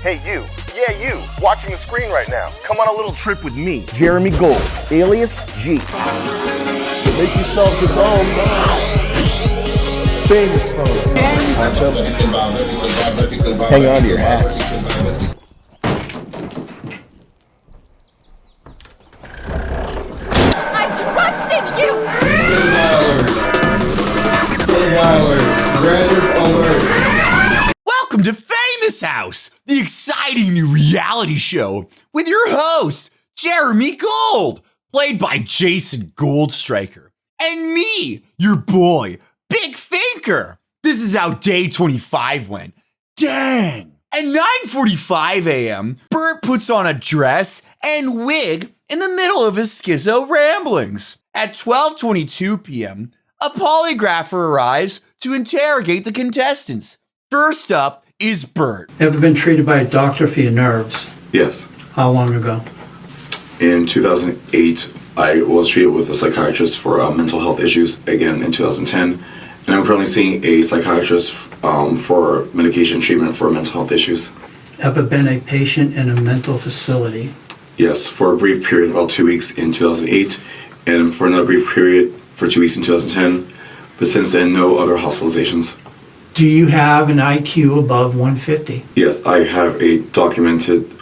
Hey, you. Yeah, you. Watching the screen right now. Come on a little trip with me, Jeremy Gold, alias G. Make yourselves at home. Famous folks. Hang on to your hats. I trusted you! Welcome to Famous House, the exciting new reality show with your host, Jeremy Gold, played by Jason Goldstriker, and me, your boy, Big Thinker. This is how day 25 went. Dang! At 9:45 a.m., Bert puts on a dress and wig in the middle of his schizo ramblings. At 12:22 p.m., a polygrapher arrives to interrogate the contestants. First up is Bert. Ever been treated by a doctor for your nerves? Yes. How long ago? In 2008, I was treated with a psychiatrist for mental health issues, again in 2010. And I'm currently seeing a psychiatrist for medication treatment for mental health issues. Ever been a patient in a mental facility? Yes, for a brief period, about 2 weeks in 2008, and for another brief period for 2 weeks in 2010. But since then, no other hospitalizations. Do you have an IQ above 150? Yes, I have a documented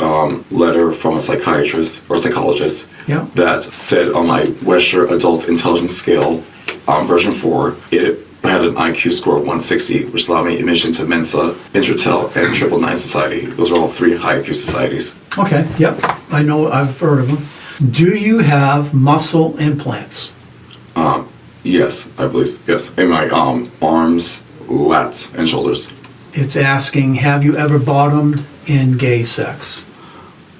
letter from a psychiatrist or psychologist that said on my Western Adult Intelligence Scale, version 4, it had an IQ score of 160, which allowed me admission to Mensa, Intratel, and 999 Society. Those are all 3 high IQ societies. Okay, yep, I know, I've heard of them. Do you have muscle implants? Yes, I believe, yes. In my arms, lats, and shoulders. It's asking, have you ever bottomed in gay sex?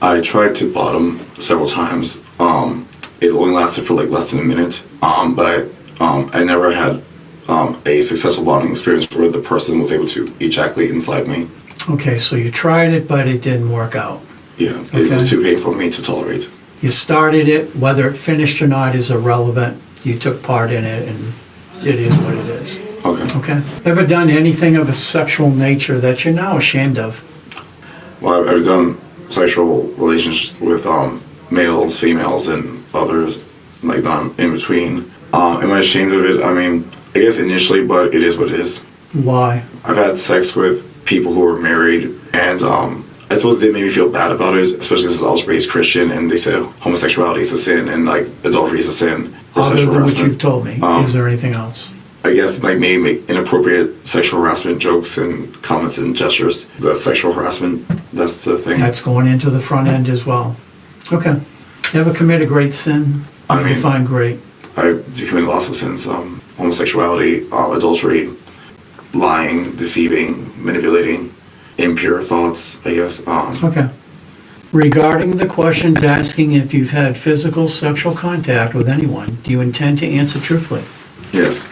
I tried to bottom several times. It only lasted for like less than a minute, but I never had a successful bonding experience where the person was able to ejaculate inside me. Okay, so you tried it, but it didn't work out. Yeah, it was too painful for me to tolerate. You started it, whether it finished or not is irrelevant. You took part in it, and it is what it is. Okay. Okay. Ever done anything of a sexual nature that you're now ashamed of? Well, I've done sexual relationships with males, females, and others, like in between. Am I ashamed of it? I mean, I guess initially, but it is what it is. Why? I've had sex with people who are married, and I suppose they made me feel bad about it, especially since I was raised Christian, and they said homosexuality is a sin, and like adultery is a sin. Other than what you've told me, is there anything else? I guess like maybe make inappropriate sexual harassment jokes and comments and gestures. The sexual harassment, that's the thing. That's going into the front end as well. Okay. Ever commit a great sin? What do you find great? I've committed lots of sins. Homosexuality, adultery, lying, deceiving, manipulating, impure thoughts, I guess. Okay. Regarding the questions asking if you've had physical sexual contact with anyone, do you intend to answer truthfully? Yes.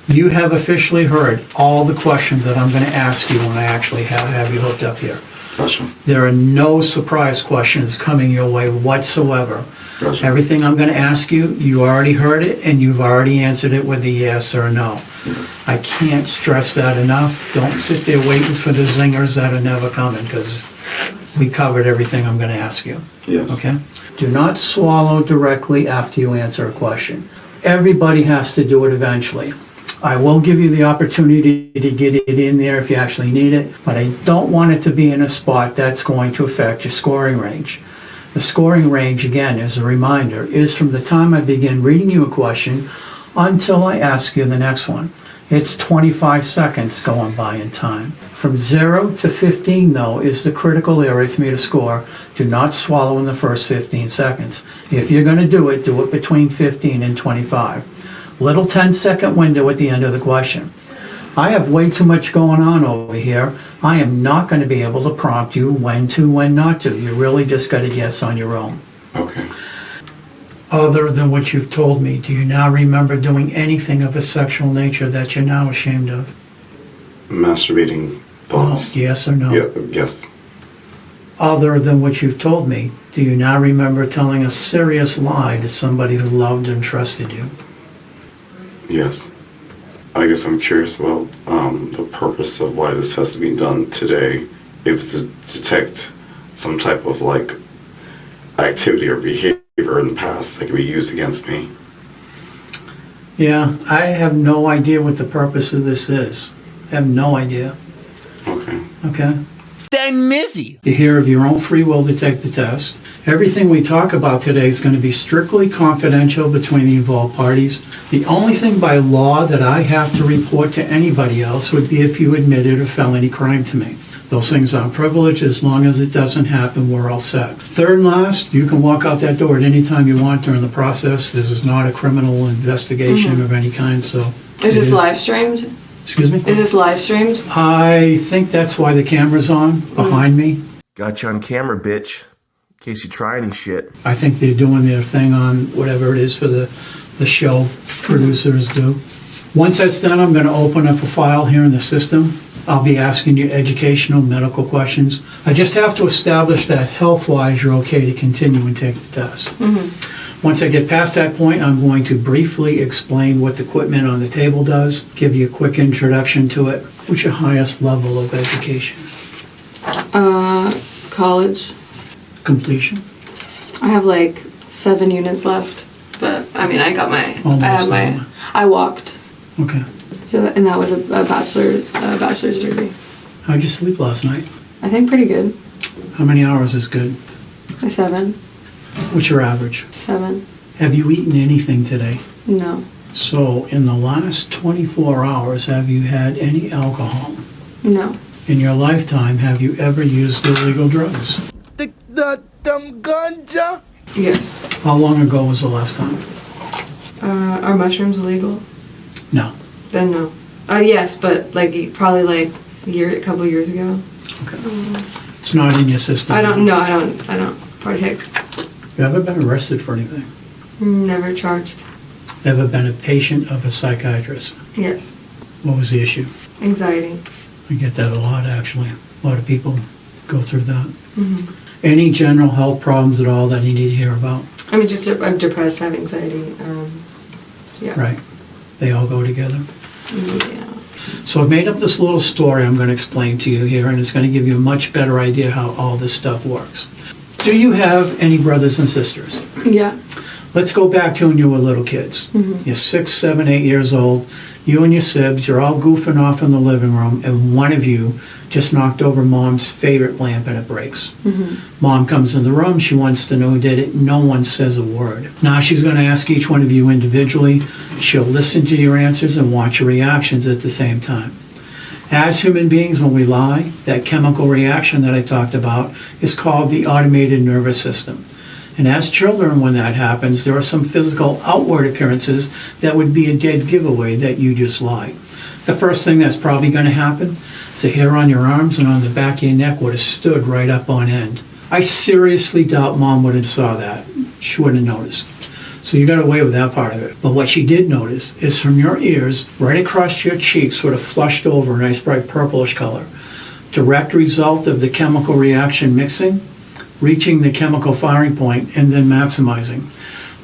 You have officially heard all the questions that I'm going to ask you when I actually have you hooked up here. Gotcha. There are no surprise questions coming your way whatsoever. Gotcha. Everything I'm going to ask you, you already heard it, and you've already answered it with a yes or a no. I can't stress that enough. Don't sit there waiting for the zingers that are never coming, because we covered everything I'm going to ask you. Yes. Okay? Do not swallow directly after you answer a question. Everybody has to do it eventually. I will give you the opportunity to get it in there if you actually need it, but I don't want it to be in a spot that's going to affect your scoring range. The scoring range, again, as a reminder, is from the time I begin reading you a question until I ask you the next one. It's 25 seconds going by in time. From 0 to 15, though, is the critical area for me to score. Do not swallow in the first 15 seconds. If you're going to do it between 15 and 25. Little 10-second window at the end of the question. I have way too much going on over here. I am not going to be able to prompt you when to, when not to. You really just got to guess on your own. Okay. Other than what you've told me, do you now remember doing anything of a sexual nature that you're now ashamed of? Masturbating thoughts. Oh, yes or no? Yeah, yes. Other than what you've told me, do you now remember telling a serious lie to somebody who loved and trusted you? Yes. I guess I'm curious about the purpose of why this has to be done today able to detect some type of like activity or behavior in the past that can be used against me. Yeah, I have no idea what the purpose of this is. I have no idea. Okay. Okay? Then Mizzy. You hear of your own free will to take the test. Everything we talk about today is going to be strictly confidential between the involved parties. The only thing by law that I have to report to anybody else would be if you admitted a felony crime to me. Those things aren't privileged. As long as it doesn't happen, we're all set. Third and last, you can walk out that door at any time you want during the process. This is not a criminal investigation of any kind, so... Is this live streamed? Excuse me? Is this live streamed? I think that's why the camera's on behind me. Got you on camera, bitch. In case you try any shit. I think they're doing their thing on whatever it is for the show producers do. Once that's done, I'm going to open up a file here in the system. I'll be asking you educational, medical questions. I just have to establish that health-wise you're okay to continue and take the test. Once I get past that point, I'm going to briefly explain what the equipment on the table does, give you a quick introduction to it. What's your highest level of education? College. Completion? I have like 7 units left, but I mean, I got my, Almost I walked. Okay. So, and that was a bachelor's degree. How'd you sleep last night? I think pretty good. How many hours is good? A 7. What's your average? 7. Have you eaten anything today? No. So, in the last 24 hours, have you had any alcohol? No. In your lifetime, have you ever used illegal drugs? Yes. How long ago was the last time? Are mushrooms illegal? No. Then no. Yes, but like probably like a couple years ago. Okay. It's not in your system. I don't partake. You ever been arrested for anything? Never charged. Ever been a patient of a psychiatrist? Yes. What was the issue? Anxiety. I get that a lot, actually. A lot of people go through that. Any general health problems at all that you need to hear about? I mean, I'm depressed, I have anxiety. Yeah. Right. They all go together. Yeah. So I've made up this little story I'm going to explain to you here, and it's going to give you a much better idea how all this stuff works. Do you have any brothers and sisters? Yeah. Let's go back to when you were little kids. You're 6, 7, 8 years old. You and your sibs, you're all goofing off in the living room, and one of you just knocked over Mom's favorite lamp and it breaks. Mom comes in the room. She wants to know who did it. No one says a word. Now she's going to ask each one of you individually. She'll listen to your answers and watch your reactions at the same time. As human beings, when we lie, that chemical reaction that I talked about is called the automated nervous system. And as children, when that happens, there are some physical outward appearances that would be a dead giveaway that you just lied. The first thing that's probably going to happen is the hair on your arms and on the back of your neck would have stood right up on end. I seriously doubt Mom would have saw that. She wouldn't have noticed. So you got away with that part of it. But what she did notice is from your ears, right across your cheeks, would have flushed over a nice bright purplish color. Direct result of the chemical reaction mixing, reaching the chemical firing point, and then maximizing.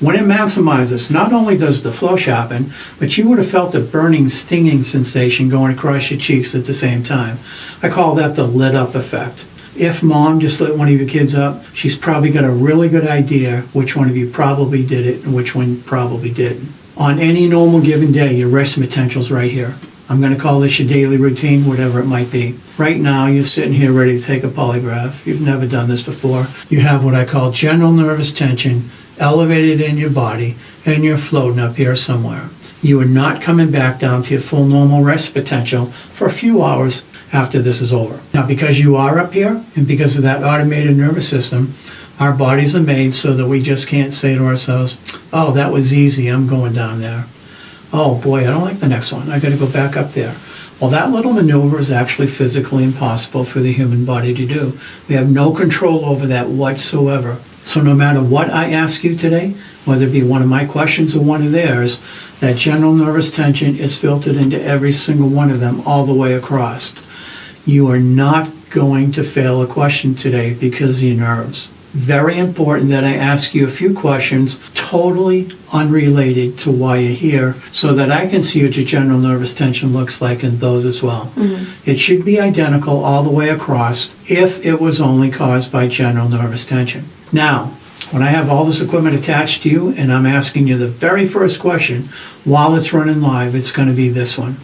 When it maximizes, not only does the flush happen, but you would have felt a burning, stinging sensation going across your cheeks at the same time. I call that the lit up effect. If Mom just lit one of your kids up, she's probably got a really good idea which one of you probably did it and which one probably didn't. On any normal given day, your rest potential's right here. I'm going to call this your daily routine, whatever it might be. Right now, you're sitting here ready to take a polygraph. You've never done this before. You have what I call general nervous tension elevated in your body, and you're floating up here somewhere. You are not coming back down to your full normal rest potential for a few hours after this is over. Now, because you are up here, and because of that automated nervous system, our bodies are made so that we just can't say to ourselves, oh, that was easy, I'm going down there. Oh boy, I don't like the next one, I gotta go back up there. Well, that little maneuver is actually physically impossible for the human body to do. We have no control over that whatsoever. So no matter what I ask you today, whether it be one of my questions or one of theirs, that general nervous tension is filtered into every single one of them all the way across. You are not going to fail a question today because of your nerves. Very important that I ask you a few questions totally unrelated to why you're here so that I can see what your general nervous tension looks like and those as well. It should be identical all the way across if it was only caused by general nervous tension. Now, when I have all this equipment attached to you and I'm asking you the very first question while it's running live, it's going to be this one.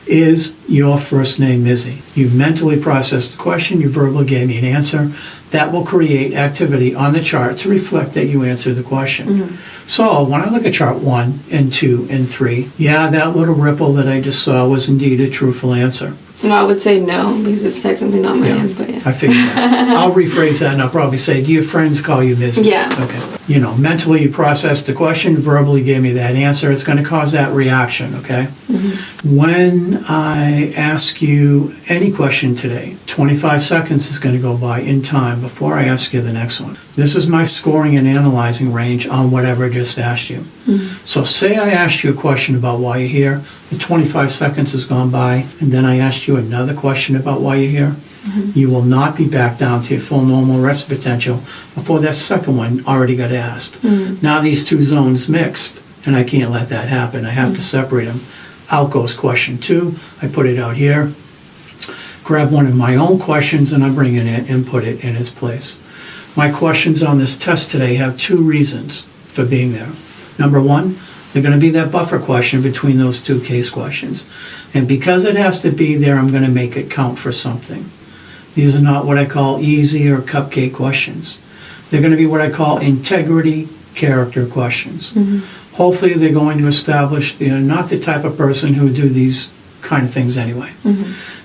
Is your first name Mizzy? You mentally processed the question, you verbally gave me an answer. That will create activity on the chart to reflect that you answered the question. So when I look at chart 1 and 2 and 3, yeah, that little ripple that I just saw was indeed a truthful answer. Well, I would say no, because it's technically not my name, but yeah. I figured that. I'll rephrase that and I'll probably say, do your friends call you Mizzy? Yeah. Okay. You know, mentally you processed the question, verbally gave me that answer. It's going to cause that reaction, okay? When I ask you any question today, 25 seconds is going to go by in time before I ask you the next one. This is my scoring and analyzing range on whatever I just asked you. So say I asked you a question about why you're here, the 25 seconds has gone by, and then I asked you another question about why you're here. You will not be back down to your full normal rest potential before that second one already got asked. Now these two zones mixed, and I can't let that happen. I have to separate them. Out goes question 2. I put it out here. Grab one of my own questions and I bring it in and put it in its place. My questions on this test today have 2 reasons for being there. Number 1, they're going to be that buffer question between those 2 case questions. And because it has to be there, I'm going to make it count for something. These are not what I call easy or cupcake questions. They're going to be what I call integrity character questions. Hopefully they're going to establish you're not the type of person who would do these kind of things anyway.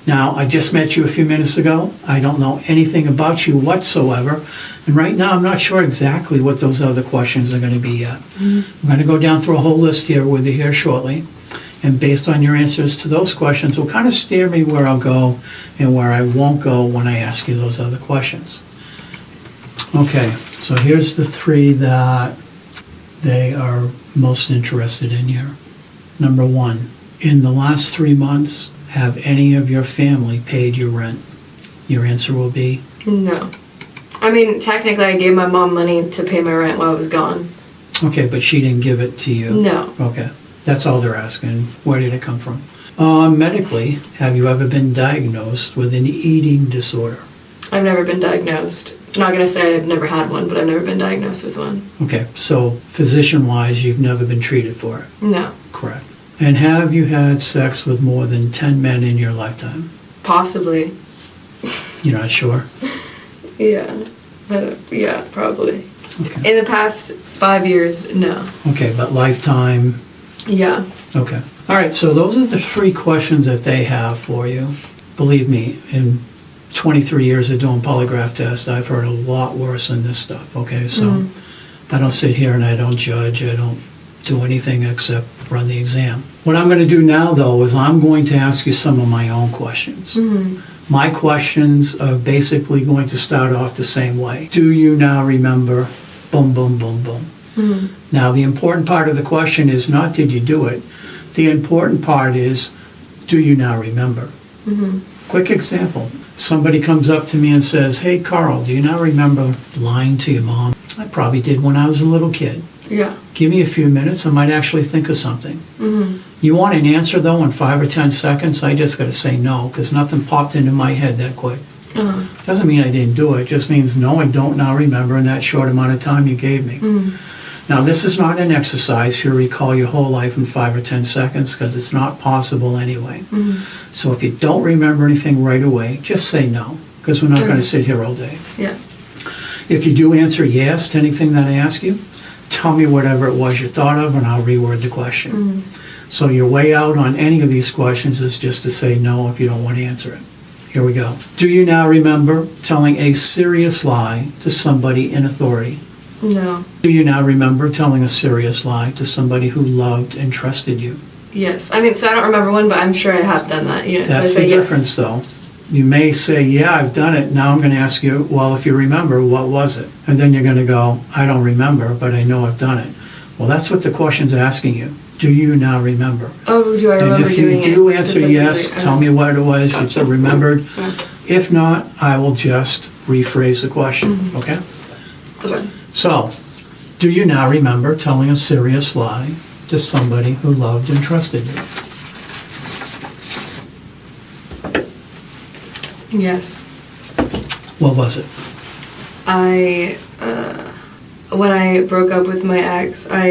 Now, I just met you a few minutes ago. I don't know anything about you whatsoever. And right now, I'm not sure exactly what those other questions are going to be yet. I'm going to go down through a whole list here with you here shortly. And based on your answers to those questions will kind of steer me where I'll go and where I won't go when I ask you those other questions. Okay, so here's the 3 that they are most interested in here. Number 1, in the last 3 months, have any of your family paid your rent? Your answer will be? No. I mean, technically I gave my mom money to pay my rent while I was gone. Okay, but she didn't give it to you? No. Okay, that's all they're asking. Where did it come from? Medically, have you ever been diagnosed with an eating disorder? I've never been diagnosed. I'm not going to say I've never had one, but I've never been diagnosed with one. Okay, so physician-wise, you've never been treated for it? No. Correct. And have you had sex with more than 10 men in your lifetime? Possibly. You're not sure? Yeah. Yeah, probably. Okay. In the past 5 years, no. Okay, but lifetime? Yeah. Okay. All right, so those are the 3 questions that they have for you. Believe me, in 23 years of doing polygraph tests, I've heard a lot worse than this stuff, okay? So I don't sit here and I don't judge. I don't do anything except run the exam. What I'm going to do now, though, is I'm going to ask you some of my own questions. My questions are basically going to start off the same way. Do you now remember? Boom, boom, boom, boom. Now, the important part of the question is not did you do it. The important part is, do you now remember? Quick example. Somebody comes up to me and says, hey, Carl, do you now remember lying to your mom? I probably did when I was a little kid. Yeah. Give me a few minutes, I might actually think of something. You want an answer, though, in 5 or 10 seconds? I just got to say no, because nothing popped into my head that quick. Doesn't mean I didn't do it. It just means, no, I don't now remember in that short amount of time you gave me. Now, this is not an exercise to recall your whole life in 5 or 10 seconds, because it's not possible anyway. So if you don't remember anything right away, just say no, because we're not going to sit here all day. Yeah. If you do answer yes to anything that I ask you, tell me whatever it was you thought of, and I'll reword the question. So your way out on any of these questions is just to say no if you don't want to answer it. Here we go. Do you now remember telling a serious lie to somebody in authority? No. Do you now remember telling a serious lie to somebody who loved and trusted you? Yes. I mean, so I don't remember one, but I'm sure I have done that. You know, That's so I the say difference, though. You may say, yeah, I've done it. Now I'm going to ask you, well, if you remember, what was it? And then you're going to go, I don't remember, but I know I've done it. Well, that's what the question's asking you. Do you now remember? Oh, do I remember doing it? And if you do answer yes, tell me what it was you remembered. Okay. If not, I will just rephrase the question, okay? Okay. So, do you now remember telling a serious lie to somebody who loved and trusted you? Yes. What was it? When I broke up with my ex, I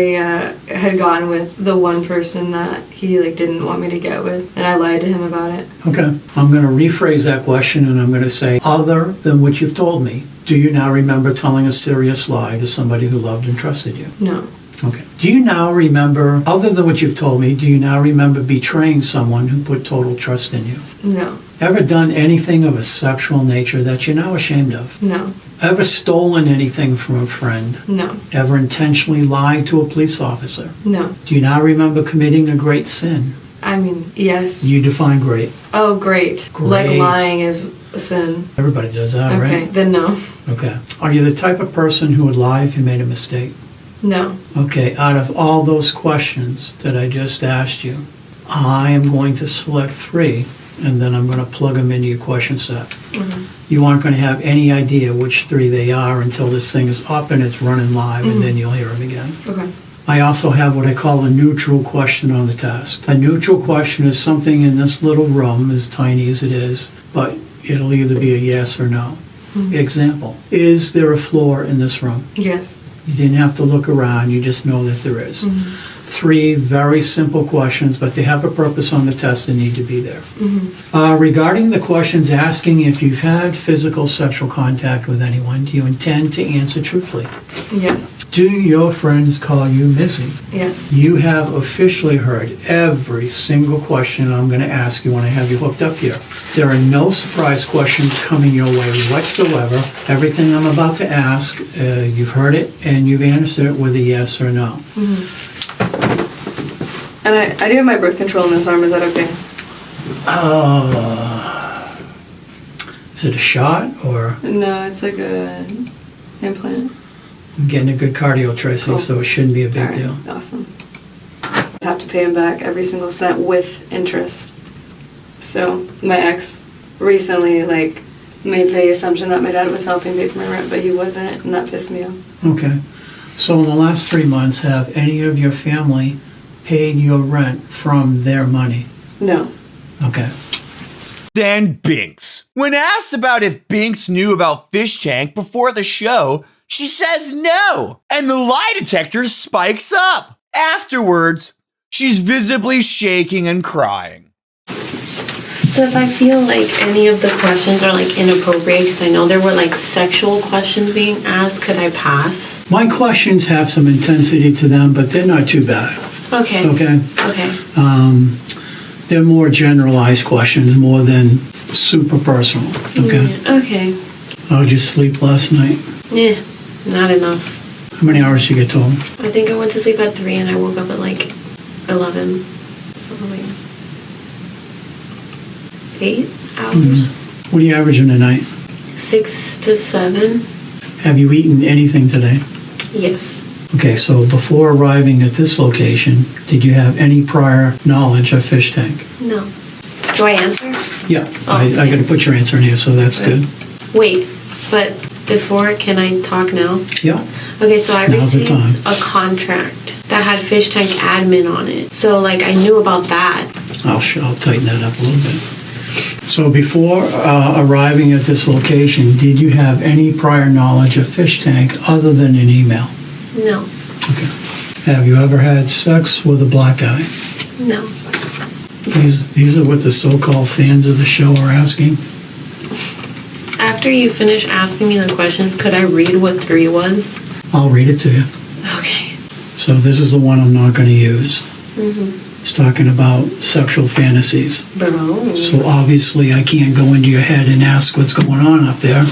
had gotten with the one person that he didn't want me to get with, and I lied to him about it. Okay. I'm going to rephrase that question, and I'm going to say, other than what you've told me, do you now remember telling a serious lie to somebody who loved and trusted you? No. Okay. Do you now remember, other than what you've told me, do you now remember betraying someone who put total trust in you? No. Ever done anything of a sexual nature that you're now ashamed of? No. Ever stolen anything from a friend? No. Ever intentionally lied to a police officer? No. Do you now remember committing a great sin? I mean, yes. You define great. Oh, great. Great. Lying is a sin. Everybody does that, Okay, right? then no. Okay. Are you the type of person who would lie if you made a mistake? No. Okay, out of all those questions that I just asked you, I am going to select 3, and then I'm going to plug them into your question set. Mm-hmm. You aren't going to have any idea which 3 they are until this thing is up and it's running live, and then you'll hear them again. Okay. I also have what I call a neutral question on the test. A neutral question is something in this little room, as tiny as it is, but it'll either be a yes or no. Example, is there a floor in this room? Yes. You didn't have to look around, you just know that there is. 3 very simple questions, but they have a purpose on the test and need to be there. Regarding the questions asking if you've had physical sexual contact with anyone, do you intend to answer truthfully? Yes. Do your friends call you Missy? Yes. You have officially heard every single question I'm going to ask you when I have you hooked up here. There are no surprise questions coming your way whatsoever. Everything I'm about to ask, you've heard it and you've answered it with a yes or no. And I do have my birth control in this arm. Is that okay? Is it a shot or? No, it's like a implant. I'm getting a good cardio, Tracy, Cool. so it shouldn't be a big All right, deal. awesome. I have to pay him back every single cent with interest. So my ex recently made the assumption that my dad was helping pay for my rent, but he wasn't, and that pissed me off. Okay. So in the last 3 months, have any of your family paid your rent from their money? No. Okay. Then Binks. When asked about if Binks knew about Fish Tank before the show, she says no, and the lie detector spikes up. Afterwards, she's visibly shaking and crying. So if I feel like any of the questions are inappropriate, because I know there were sexual questions being asked, could I pass? My questions have some intensity to them, but they're not too bad. Okay. Okay? Okay. They're more generalized questions, more than super personal. Okay? Yeah, okay. How'd you sleep last night? Yeah, not enough. How many hours did you get told? I think I went to sleep at 3 and I woke up at 11. So 8 hours. What do you average in a night? 6 to 7. Have you eaten anything today? Yes. Okay, so before arriving at this location, did you have any prior knowledge of Fish Tank? No. Do I answer? Yeah, Oh, I yeah. got to put your answer in here, so that's good. Wait, but before, can I talk now? Yeah. Okay, so I Now's the received time. a contract that had Fish Tank admin on it. So I knew about that. I'll tighten that up a little bit. So before arriving at this location, did you have any prior knowledge of Fish Tank other than an email? No. Okay. Have you ever had sex with a black guy? No. These are what the so-called fans of the show are asking. After you finish asking me the questions, could I read what 3 was? I'll read it to you. Okay. So this is the one I'm not going to use. Mm-hmm. It's talking about sexual fantasies. Bro. So obviously I can't go into your head and ask what's going on up there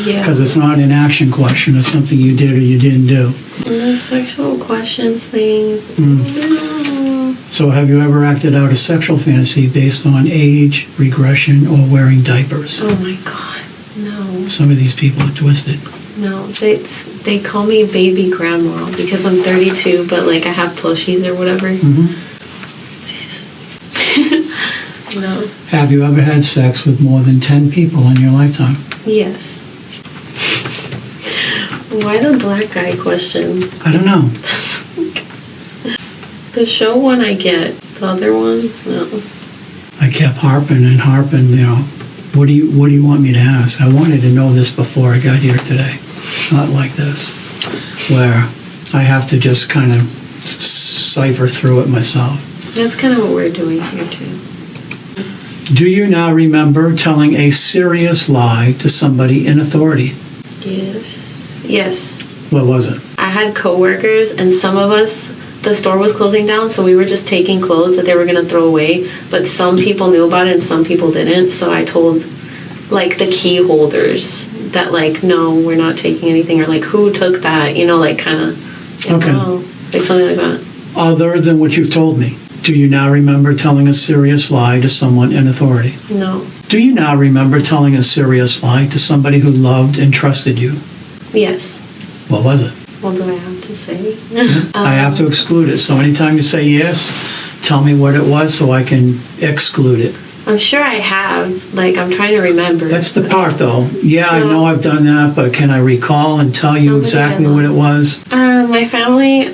Yeah. because it's not an action question. It's something you did or you didn't do. The sexual questions things. No. So have you ever acted out a sexual fantasy based on age, regression, or wearing diapers? Oh my god. No. Some of these people are twisted. No. They call me baby grandma because I'm 32, but I have plushies or whatever. Mm-hmm. No. Have you ever had sex with more than 10 people in your lifetime? Yes. Why the black guy question? I don't know. The show one I get. The other ones, no. I kept harping, what do you want me to ask? I wanted to know this before I got here today. Not like this, where I have to just kind of cipher through it myself. That's kind of what we're doing here too. Do you now remember telling a serious lie to somebody in authority? Yes. What was it? I had coworkers, and some of us, the store was closing down, so we were just taking clothes that they were going to throw away, but some people knew about it and some people didn't, so I told like the key holders that like, no, we're not taking anything, or like, who took that, like kind of, Okay. Like something like that. Other than what you've told me, do you now remember telling a serious lie to someone in authority? No. Do you now remember telling a serious lie to somebody who loved and trusted you? Yes. What was it? What do I have to say? I have to exclude it. So anytime you say yes, tell me what it was so I can exclude it. I'm sure I have. Like, I'm trying to remember. That's the part, though. Yeah, I So- know I've done that, but can I recall and tell you Somebody exactly I what it love. was? My family,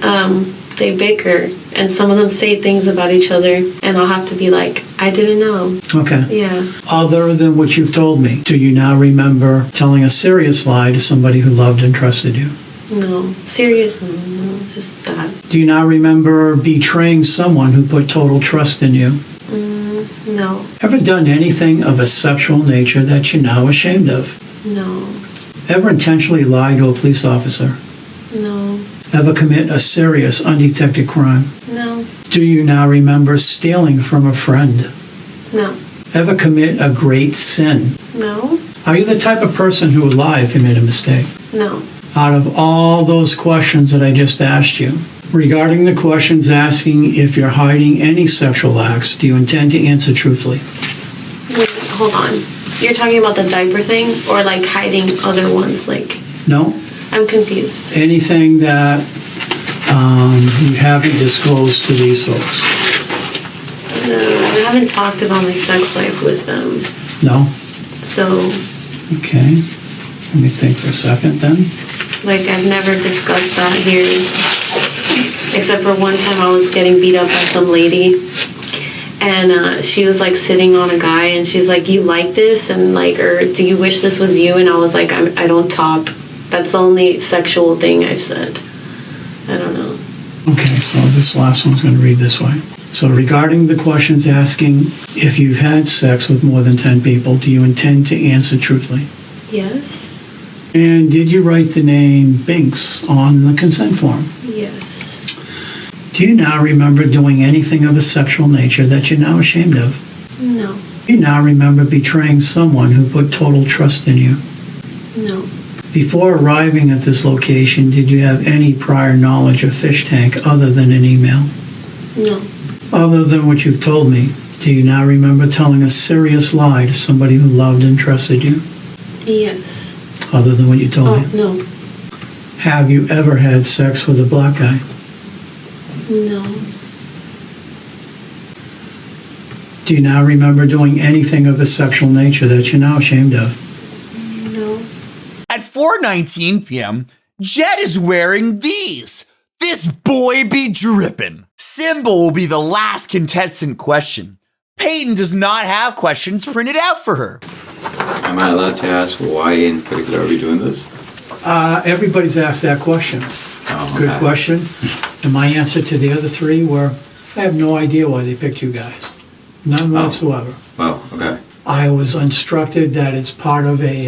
they bicker, and some of them say things about each other, and I'll have to be like, I didn't know. Okay. Yeah. Other than what you've told me, do you now remember telling a serious lie to somebody who loved and trusted you? No. Serious? No, just that. Do you now remember betraying someone who put total trust in you? No. Ever done anything of a sexual nature that you're now ashamed of? No. Ever intentionally lie to a police officer? No. Ever commit a serious undetected crime? No. Do you now remember stealing from a friend? No. Ever commit a great sin? No. Are you the type of person who would lie if you made a mistake? No. Out of all those questions that I just asked you, regarding the questions asking if you're hiding any sexual acts, do you intend to answer truthfully? Wait, hold on. You're talking about the diaper thing, or like hiding other ones? Like, No? I'm confused. Anything that you haven't disclosed to these folks? No, I haven't talked about my sex life with them. No? So, Okay. Let me think for a second then. like, I've never discussed that here. Except for one time I was getting beat up by some lady. And she was like sitting on a guy, and she's like, you like this? And like, or do you wish this was you? And I was like, I don't top. That's the only sexual thing I've said. I don't know. Okay, so this last one's going to read this way. So regarding the questions asking if you've had sex with more than 10 people, do you intend to answer truthfully? Yes. And did you write the name Binks on the consent form? Yes. Do you now remember doing anything of a sexual nature that you're now ashamed of? No. Do you now remember betraying someone who put total trust in you? No. Before arriving at this location, did you have any prior knowledge of Fishtank other than an email? No. Other than what you've told me, do you now remember telling a serious lie to somebody who loved and trusted you? Yes. Other than what you told Oh, me? no. Have you ever had sex with a black guy? No. Do you now remember doing anything of a sexual nature that you're now ashamed of? No. At 4:19 p.m., Jed is wearing these. This boy be drippin'. Symbol will be the last contestant question. Peyton does not have questions printed out for her. Am I allowed to ask why in particular are we doing this? Everybody's asked that question. Oh, Good okay. question. And my answer to the other three were, I have no idea why they picked you guys. None whatsoever. Oh, okay. I was instructed that it's part of a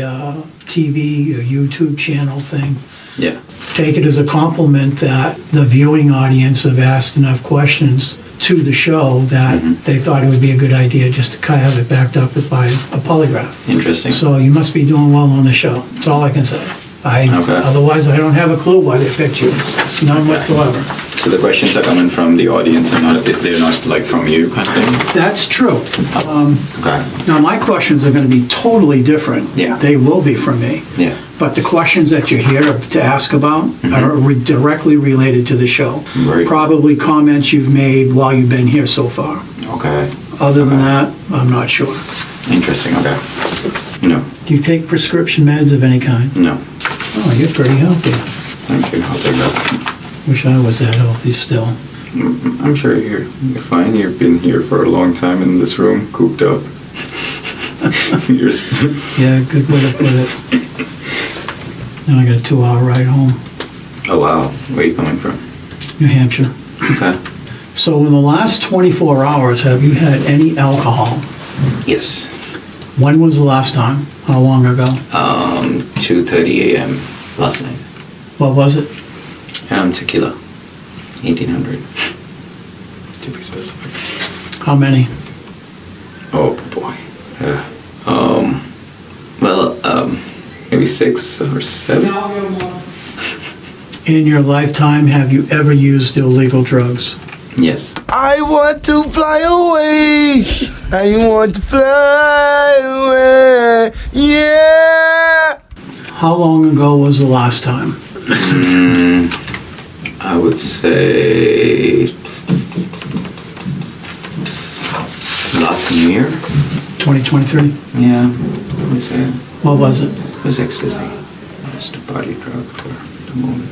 TV or YouTube channel thing. Yeah. Take it as a compliment that the viewing audience have asked enough questions to the show that they thought it would be a good idea just to kind of have it backed up by a polygraph. Interesting. So you must be doing well on the show. That's all I can say. Otherwise, I don't have a clue why they picked you. None whatsoever. So the questions are coming from the audience and they're not like from you kind of thing? That's true. Okay. Now, my questions are going to be totally different. Yeah. They will be from me. Yeah. But the questions that you're here to ask about are directly related to the show. Right. Probably comments you've made while you've been here so far. Okay. Other than that, I'm not sure. Interesting. Okay. No. Do you take prescription meds of any kind? No. Oh, you're pretty healthy. Thank you. I'll take that. Wish I was that healthy still. I'm sure you're fine. You've been here for a long time in this room, cooped up. Yeah, good way to put it. Then I got a 2-hour ride home. Oh, wow. Where are you coming from? New Hampshire. Okay. So in the last 24 hours, have you had any alcohol? Yes. When was the last time? How long ago? 2:30 a.m. last night. What was it? Tequila. 1800. To be specific. How many? Oh, boy. Maybe 6 or 7. In your lifetime, have you ever used illegal drugs? Yes. I want to fly away. I want to fly away. Yeah. How long ago was the last time? I would say last New Year. 2023? Yeah, I would say What was it? it was ecstasy. Just a party drug for the moment.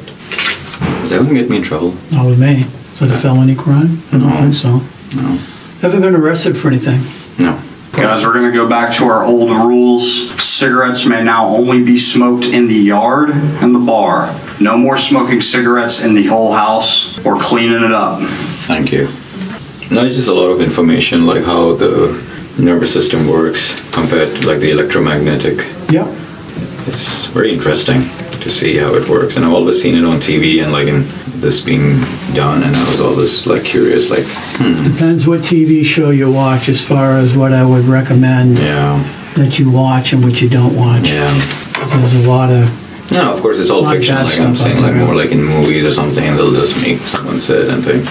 That wouldn't get me in trouble. Not with me. Is it a felony crime? I don't think so. No. Ever been arrested for anything? No. Guys, we're going to go back to our old rules. Cigarettes may now only be smoked in the yard and the bar. No more smoking cigarettes in the whole house or cleaning it up. Thank you. No, it's just a lot of information, like how the nervous system works compared to like the electromagnetic. Yep. It's very interesting to see how it works, and I've always seen it on TV and like in this being done, and I was always like curious, like Depends what TV show you watch as far as what I would recommend yeah, that you watch and what you don't watch. yeah. 'Cause there's a lot of... No, of course it's all Like fiction. that Like I'm stuff saying, out like there. more like in movies or something, they'll just make someone say it and think,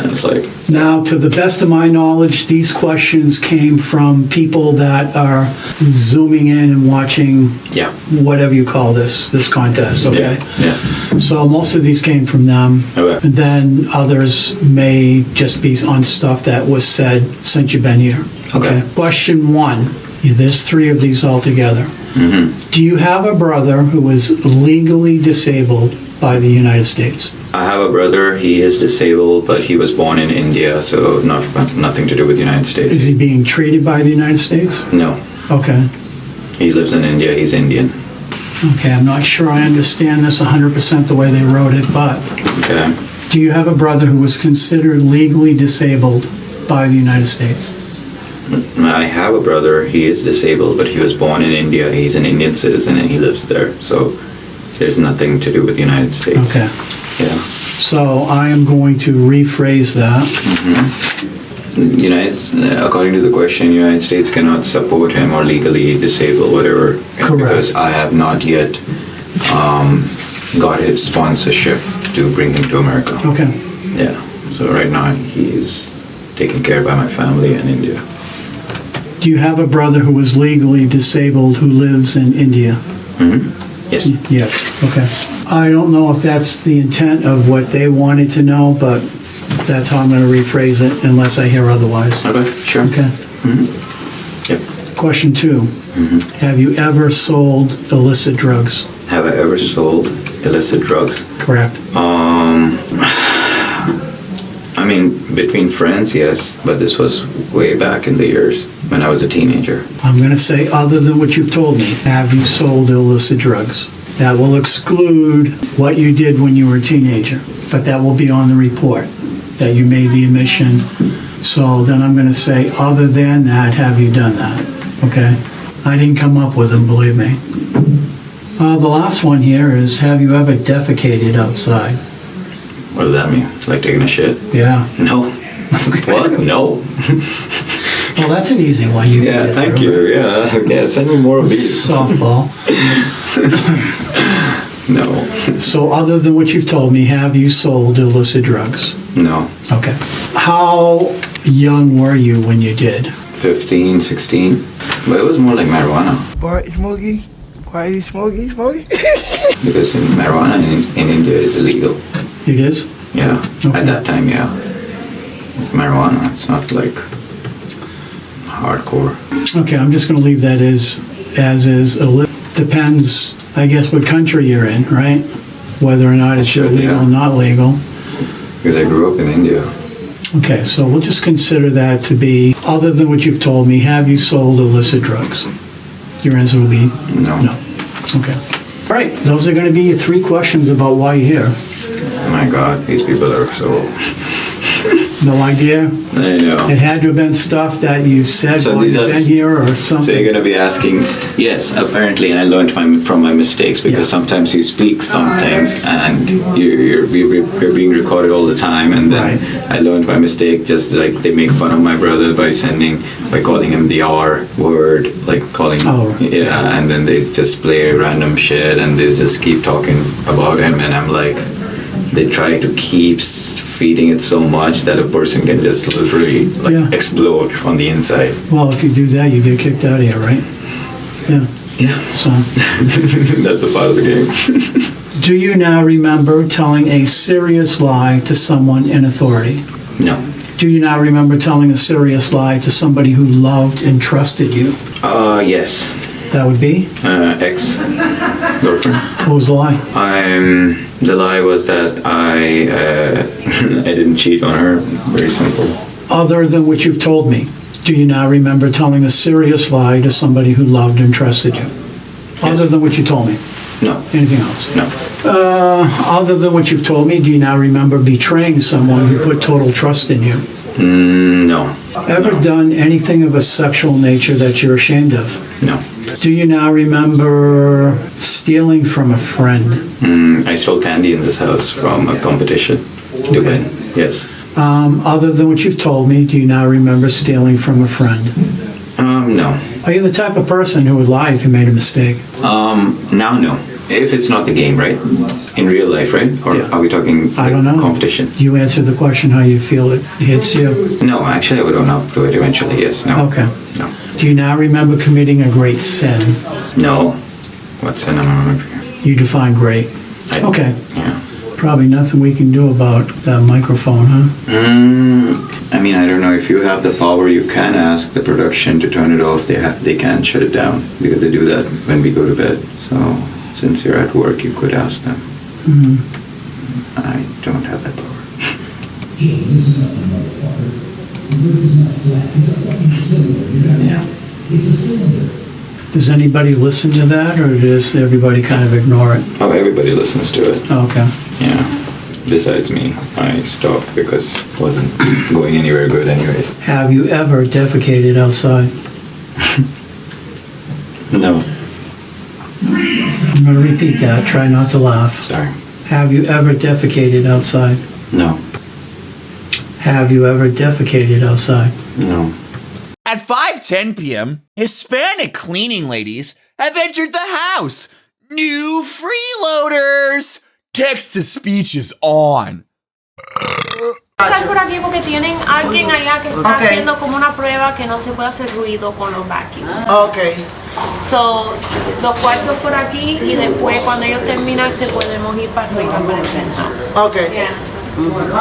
and it's like Now, to the best of my knowledge, these questions came from people that are zooming in and watching yeah, whatever you call this contest, okay? yeah. So most of these came from them. Okay. And then others may just be on stuff that was said since you've been here. Okay. Question 1, there's 3 of these altogether. Mm-hmm. Do you have a brother who is legally disabled by the United States? I have a brother. He is disabled, but he was born in India, so nothing to do with the United States. Is he being treated by the United States? No, Okay. he lives in India. He's Indian. Okay, I'm not sure I understand this 100% the way they wrote it, but Okay. do you have a brother who was considered legally disabled by the United States? I have a brother. He is disabled, but he was born in India. He's an Indian citizen, and he lives there. So there's nothing to do with the United States. Okay. Yeah. So I am going to rephrase that. According to the question, United States cannot support him or legally disable whatever. Correct. Because I have not yet got his sponsorship to bring him to America. Okay. Yeah. So right now he is taken care of by my family in India. Do you have a brother who is legally disabled who lives in India? Yes. Yes. Okay. I don't know if that's the intent of what they wanted to know, but that's how I'm going to rephrase it unless I hear otherwise. Okay. Sure. Okay. Yep. Question 2. Have you ever sold illicit drugs? Have I ever sold illicit drugs? Correct. I mean, between friends, yes, but this was way back in the years when I was a teenager. I'm going to say other than what you've told me. Have you sold illicit drugs? That will exclude what you did when you were a teenager, but that will be on the report, that you made the admission. So then I'm going to say, other than that, have you done that? Okay? I didn't come up with them, believe me. The last one here is, have you ever defecated outside? What does that mean? Like taking a shit? Yeah. No. What? No. Well, that's an easy one. You can Yeah, get thank through. you. Yeah, send me more of these. Softball. No. So other than what you've told me, have you sold illicit drugs? No. Okay. How young were you when you did? 15, 16. But it was more like marijuana. Boy, Smokey. Why you smoky? Because marijuana in India is illegal. It is? Yeah. Okay. At that time, yeah. It's marijuana. It's not like hardcore. Okay, I'm just going to leave that as is. Depends I guess, what country you're in, right? Whether or not it's legal or not legal. Because I grew up in India. Okay, so we'll just consider that to be, other than what you've told me, have you sold illicit drugs? Your answer will be no. Okay. All right, those are going to be your 3 questions about why you're here. Oh my God, these people are so... No idea? I know. It had to have been stuff that you said So while these you've are- been here or something? So you're going to be asking, yes, apparently, and I learned from my mistakes, because sometimes you speak some things and you're being recorded all the time, and then I learned my mistake, just like they make fun of my brother by calling him the R word, like calling, and then they just play random shit and they just keep talking about him, and I'm like, they try to keep feeding it so much that a person can just literally explode on the inside. Well, if you do that, you get kicked out of here, right? Yeah. Yeah. So. That's a part of the game. Do you now remember telling a serious lie to someone in authority? No. Do you now remember telling a serious lie to somebody who loved and trusted you? Yes. That would be? Ex-girlfriend. What was the lie? The lie was that I I didn't cheat on her. Very simple. Other than what you've told me, do you now remember telling a serious lie to somebody who loved and trusted you? Yes. Other than what you told me? No. Anything else? No. Other than what you've told me, do you now remember betraying someone who put total trust in you? No. Ever done anything of a sexual nature that you're ashamed of? No. Do you now remember stealing from a friend? I stole candy in this house from a competition to win. Yes. Other than what you've told me, do you now remember stealing from a friend? No. Are you the type of person who would lie if you made a mistake? Now, no. If it's not the game, right? In real life, right? Or are we talking I don't know. Competition? You answered the question how you feel it hits you. No, actually I would own up to it eventually, yes. No. Okay. No. Do you now remember committing a great sin? No. What sin am I remembering? You define great. Okay. Yeah. Probably nothing we can do about that microphone, huh? I mean, I don't know. If you have the power, you can ask the production to turn it off. They can shut it down, because they do that when we go to bed. So since you're at work, you could ask them. I don't have that power. Yeah. Does anybody listen to that, or does everybody kind of ignore it? Oh, everybody listens to it. Okay. Yeah. Besides me, I stopped because it wasn't going anywhere good anyways. Have you ever defecated outside? No. I'm going to repeat that. Try not to laugh. Sorry. Have you ever defecated outside? No. Have you ever defecated outside? No. At 5:10 p.m., Hispanic cleaning ladies have entered the house. New freeloaders! Text-to-speech is on. Están por aquí porque tienen alguien allá que está haciendo como una prueba que no se puede hacer ruido con los vacuums. Okay. So, los cuartos por aquí y después cuando ellos terminan se podemos ir para arriba para el penthouse. Okay. Yeah.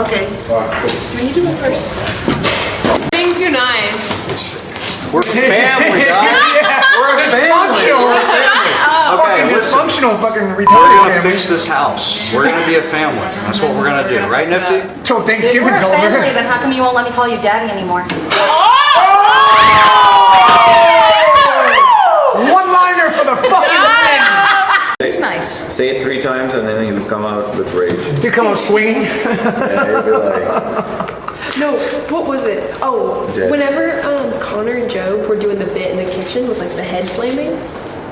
Okay. Can you do it first? Things you nice. We're a family, guys. We're a family. We're a family. Okay, listen. Dysfunctional fucking We're retarded gonna fix this house. We're gonna be a family. That's what we're gonna do, right, Nifty? Till If Thanksgiving's we're a over. family, then how come you won't let me call you daddy anymore? One-liner for the fucking win. It's nice. Say it 3 times and then you come out with rage. You come out swinging. Yeah, you'll be like, No, what was it? Oh, Dead. whenever Connor and Job were doing the bit in the kitchen with like the head slamming.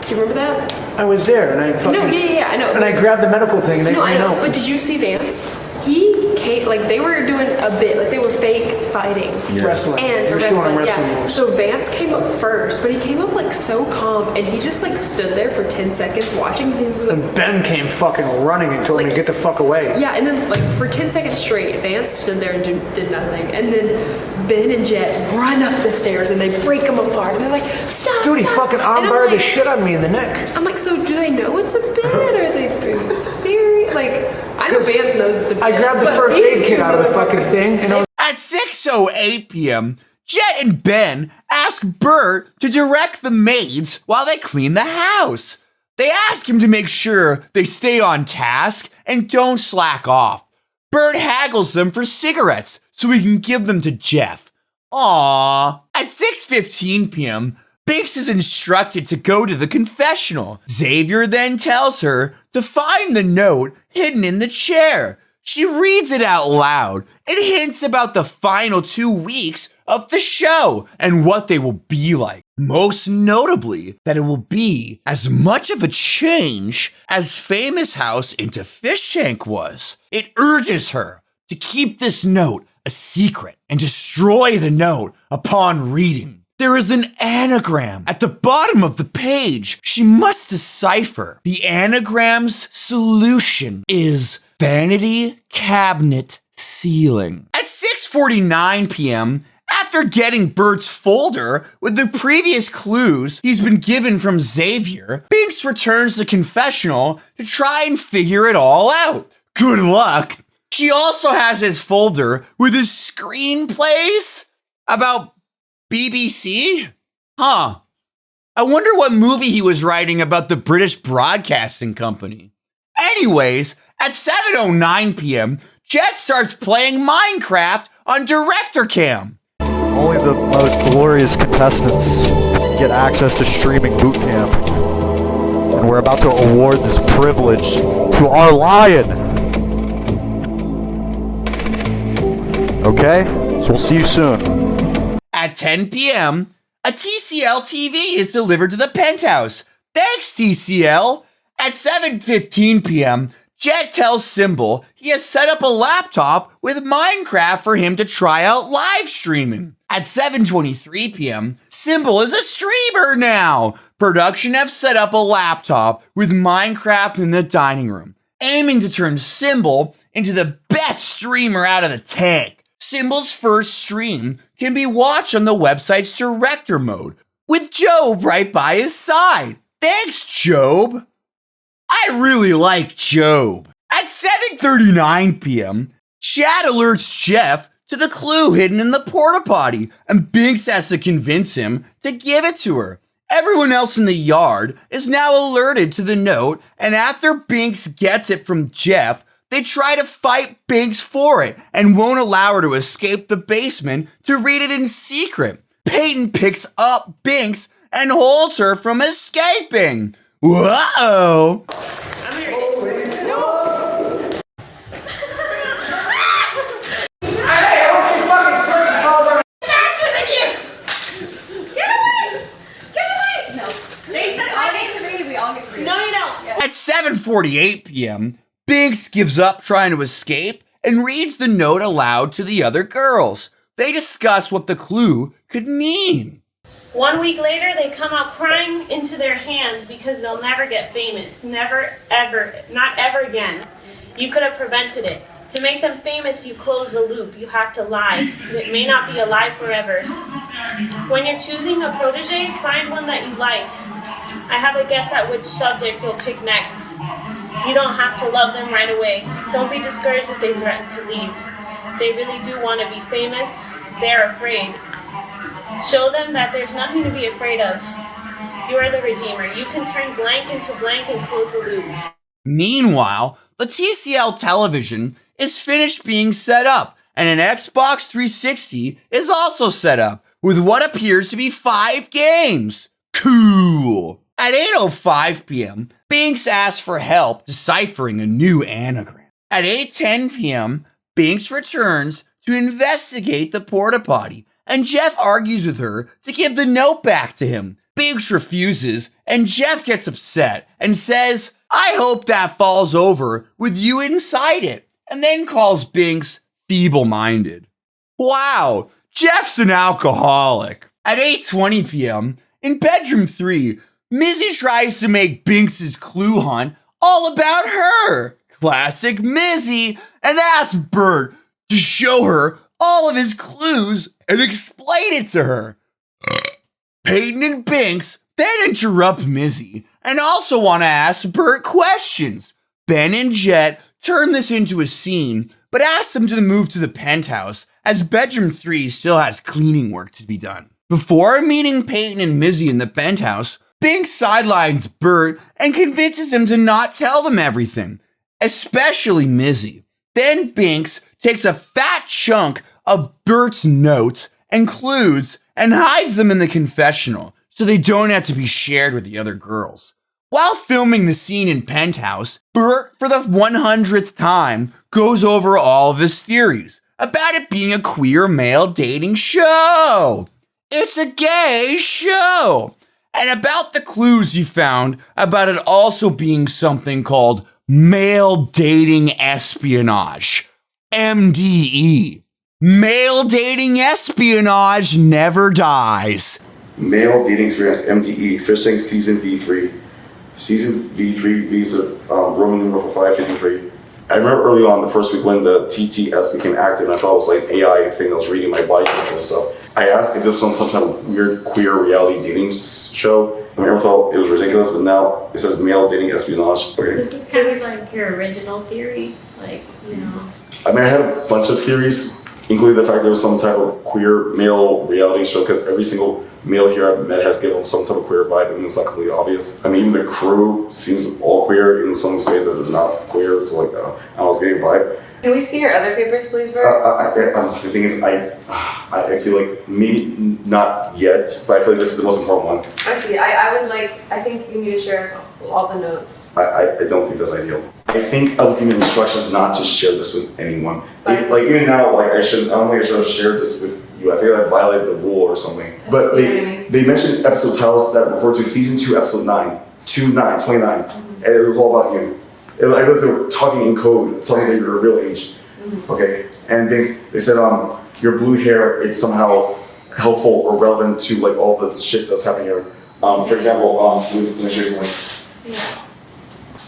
Do you remember that? I was there and I fucking... No, yeah, I know. And I grabbed the medical thing and they No, I ran know. out. But did you see Vance? He came, like they were doing a bit, like they were fake fighting. Yeah. Wrestling. And They were showing them wrestling yeah. moves. So Vance came up first, but he came up like so calm and he just like stood there for 10 seconds watching. And he was like, And Ben came fucking running and told me to get the fuck away. yeah, and then like for 10 seconds straight, Vance stood there and did nothing. And then Ben and Jet run up the stairs and they break him apart. And they're like, stop, Dude, he stop. fucking And I'm armbarred the like- shit out of me in the neck. I'm like, so do they know it's a bit? Are they being serious? Like, I know Vance knows it's a bit. I grabbed the but first these aid kit out of the two fucking motherfuckers- thing and I was... At 6:08 p.m., Jet and Ben ask Bert to direct the maids while they clean the house. They ask him to make sure they stay on task and don't slack off. Bert haggles them for cigarettes so he can give them to Jeff. Aww. At 6:15 p.m., Binks is instructed to go to the confessional. Xavier then tells her to find the note hidden in the chair. She reads it out loud. It hints about the final 2 weeks of the show and what they will be like. Most notably, that it will be as much of a change as Famous House into Fishtank was. It urges her to keep this note a secret and destroy the note upon reading. There is an anagram at the bottom of the page she must decipher. The anagram's solution is vanity cabinet ceiling. At 6:49 p.m., after getting Bert's folder with the previous clues he's been given from Xavier, Binks returns the confessional to try and figure it all out. Good luck. She also has his folder with his screenplays about BBC? Huh. I wonder what movie he was writing about the British Broadcasting Company. Anyways, at 7:09 p.m., Jet starts playing Minecraft on Director Cam. Only the most glorious contestants get access to streaming boot camp. And we're about to award this privilege to our lion. Okay? So we'll see you soon. At 10 p.m., a TCL TV is delivered to the penthouse. Thanks, TCL. At 7:15 p.m., Jet tells Symbol he has set up a laptop with Minecraft for him to try out live streaming. At 7:23 p.m., Symbol is a streamer now. Production have set up a laptop with Minecraft in the dining room, aiming to turn Symbol into the best streamer out of the tank. Symbol's first stream can be watched on the website's director mode, with Job right by his side. Thanks, Job. I really like Job. At 7:39 p.m., Chad alerts Jeff to the clue hidden in the porta potty, and Binks has to convince him to give it to her. Everyone else in the yard is now alerted to the note, and after Binks gets it from Jeff, they try to fight Binks for it and won't allow her to escape the basement to read it in secret. Peyton picks up Binks and holds her from escaping. Whoa! At 7:48 p.m., Binks gives up trying to escape and reads the note aloud to the other girls. They discuss what the clue could mean. 1 week later, they come out crying into their hands because they'll never get famous. Never, ever, not ever again. You could have prevented it. To make them famous, you close the loop. You have to lie. It may not be alive forever. When you're choosing a protege, find one that you like. I have a guess at which subject you'll pick next. You don't have to love them right away. Don't be discouraged if they threaten to leave. They really do want to be famous. They're afraid. Show them that there's nothing to be afraid of. You are the Redeemer. You can turn blank into blank and close the loop. Meanwhile, the TCL television is finished being set up, and an Xbox 360 is also set up with what appears to be 5 games. Cool. At 8:05 p.m., Binks asks for help deciphering a new anagram. At 8:10 p.m., Binks returns to investigate the porta potty, and Jeff argues with her to give the note back to him. Binks refuses, and Jeff gets upset and says, "I hope that falls over with you inside it," and then calls Binks feeble-minded. Wow, Jeff's an alcoholic. At 8:20 p.m., in bedroom 3, Mizzy tries to make Binks' clue hunt all about her. Classic Mizzy, and asks Bert to show her all of his clues and explain it to her. Peyton and Binks then interrupt Mizzy and also want to ask Bert questions. Ben and Jet turn this into a scene, but ask them to move to the penthouse as bedroom 3 still has cleaning work to be done. Before meeting Peyton and Mizzy in the penthouse, Binks sidelines Bert and convinces him to not tell them everything, especially Mizzy. Then Binks takes a fat chunk of Bert's notes and clues and hides them in the confessional so they don't have to be shared with the other girls. While filming the scene in Penthouse, Bert, for the 100th time, goes over all of his theories about it being a queer male dating show. It's a gay show. And about the clues he found about it also being something called male dating espionage. MDE. Male dating espionage never dies. Male dating experience, MDE, Fishtank Season V3. Season V3 visa, Roman numeral 553. I remember early on the first week when the TTS became active, and I thought it was like AI thing that was reading my body temperature and stuff. I asked if this was some type of weird queer reality dating show. I never thought it was ridiculous, but now it says male dating espionage. Okay. This is kind of like your original theory, like, you know. I mean, I had a bunch of theories, including the fact there was some type of queer male reality show, because every single male here I've met has given some type of queer vibe, and it's not completely obvious. I mean, even the crew seems all queer, even some say that they're not queer. So like, I was getting a vibe. Can we see your other papers, please, Bert? The thing is, I feel like maybe not yet, but I feel like this is the most important one. I see. I think you need to share us all the notes. I don't think that's ideal. I think I was given instructions not to share this with anyone. Like even now, like I don't think I should have shared this with you. I think I violated the rule or something. But they mentioned episode titles that refer to season 2, episode 9, 29, and it was all about you. It was they were talking in code, telling that you're a real age. Okay, and they said your blue hair, it's somehow helpful or relevant to like all the shit that's happening here. For example, let me show you something.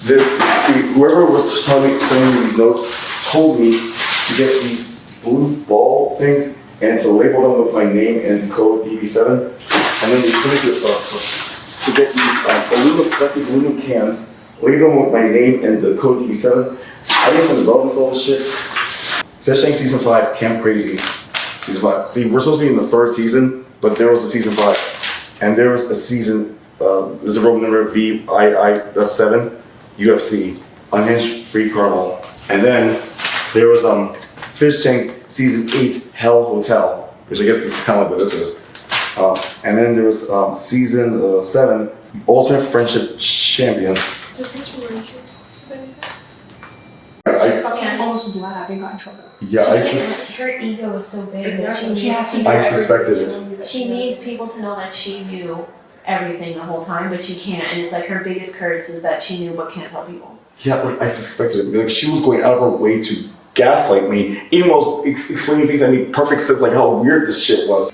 See, whoever was sending me these notes told me to get these blue ball things and to label them with my name and code DB7, and then they told me to get these aluminum cans, label them with my name and the code DB7. I guess I'm loving all this shit. Fishtank Season 5, Camp Crazy. Season 5. See, we're supposed to be in the 3rd season, but there was a Season 5. And there was a season, this is Roman number VII, that's 7, UFC, Unhinged, Free Carnival. And then there was Fishtank Season 8, Hell Hotel, which I guess this is kind of like what this is. And then there was Season 7, Ultimate Friendship Champions. Does this relationship I fucking almost black and got in trouble. Yeah, her ego is so big that I suspected it. She needs people to know that she knew everything the whole time, but she can't. And it's like her biggest curse is that she knew but can't tell people. Yeah, like I suspected it. Like she was going out of her way to gaslight me, even while explaining things that made perfect sense, like how weird this shit was.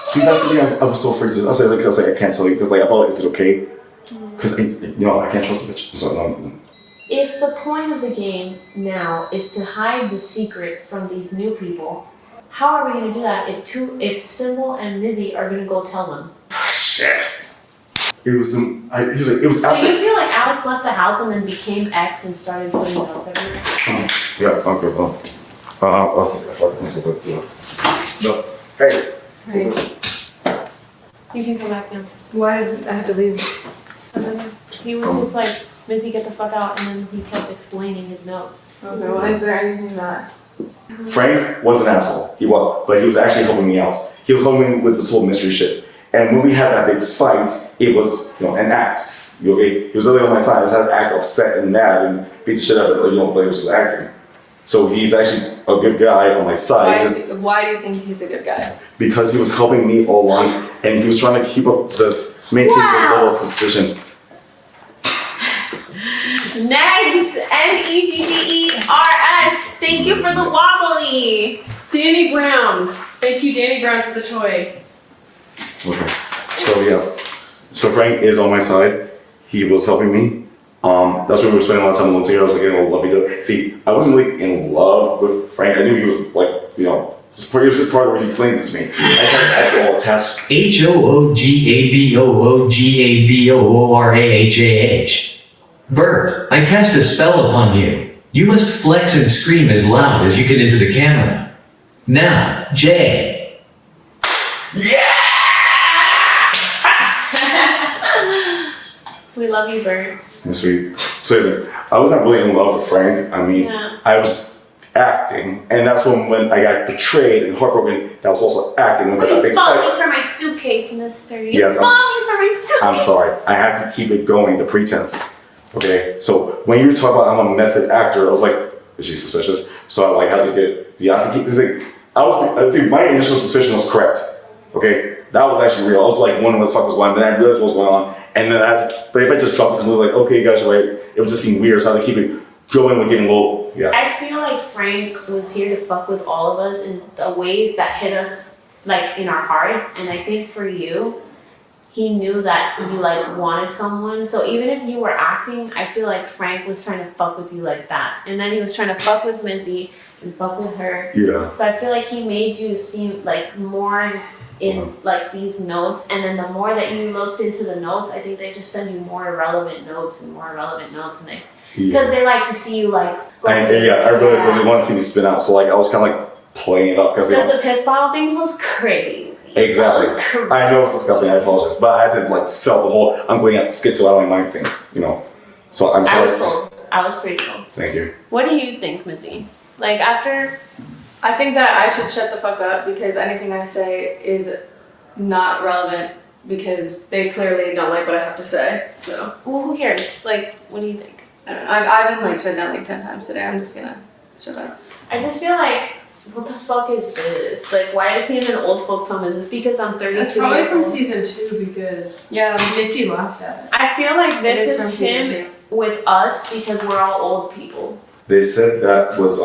See, that's the thing I was so afraid to. I was like, I can't tell you because like I thought, is it okay? Because I can't trust the bitch. So no. If the point of the game now is to hide the secret from these new people, how are we going to do that if Symbol and Mizzy are going to go tell them? Shit. It was after. So you feel like Alex left the house and then became X and started putting notes everywhere? Yeah. Okay. Well. I'll think about it. No. Hey. Hey. You can come back now. Why did I have to leave? He was just like, Mizzy, get the fuck out, and then he kept explaining his notes. Okay, why is there anything that? Frank was an asshole. He was, but he was actually helping me out. He was helping me with this whole mystery shit. And when we had that big fight, it was an act. He was literally on my side. I just had to act upset and mad and beat the shit out of it. But he was just acting. So he's actually a good guy on my side. Why do you think he's a good guy? Because he was helping me all along, and he was trying to keep up maintain the level of suspicion. Negs, NEGGERS, thank you for the wobbly. Danny Brown. Thank you, Danny Brown, for the toy. Okay. So Frank is on my side. He was helping me. That's when we were spending a lot of time alone together. I was like getting a lovey-dovey. See, I wasn't really in love with Frank. I knew he was like, he was part of where he explained this to me. I just had to act all attached. HOOGABOOGABOORAHAH. Bert, I cast a spell upon you. You must flex and scream as loud as you can into the camera. Now, Jay. Yeah! We love you, Bert. That's sweet. So listen, I was not really in love with Frank. I mean, I was acting, and that's when I got betrayed and heartbroken. That was also acting. When You bought me for my suitcase, mister. You Yes, bought me for my suitcase. I'm sorry. I had to keep it going, the pretense. Okay? So when you were talking about I'm a method actor, I was like, is she suspicious? So I had to get, I think my initial suspicion was correct. Okay? That was actually real. I was like, wondering what the fuck was going on. Then I realized what was going on. And then I had to, but if I just dropped it and like, okay, you guys are right, it would just seem weird. So I had to keep it going with getting low. Yeah. I feel like Frank was here to fuck with all of us in the ways that hit us like in our hearts. And I think for you, he knew that you like wanted someone. So even if you were acting, I feel like Frank was trying to fuck with you like that. And then he was trying to fuck with Mizzy and fuck with her. Yeah. So I feel like he made you seem like more in like these notes, and then the more that you looked into the notes, I think they just send you more irrelevant notes, and they because they like to see you like. I realized that they want to see me spin out, so like I was kind of like playing it up because the piss bottle things was crazy. Exactly. I know it's disgusting. I apologize, but I had to like sell the whole I'm going out to skit so I don't mind thing, you know. So I'm sorry. I was sold. I was pretty sold. Thank you. What do you think, Mizzy? Like after. I think that I should shut the fuck up because anything I say is not relevant because they clearly don't like what I have to say. So. Well, who cares? Like, what do you think? I don't know. I've been like shut down like 10 times today. I'm just gonna shut up. I just feel like, what the fuck is this? Like, why is he in an old folks home? Is this because I'm 32 That's probably years from old? season 2 because Nifty laughed at it. I feel like this from is him with us because we're all old people. They said that was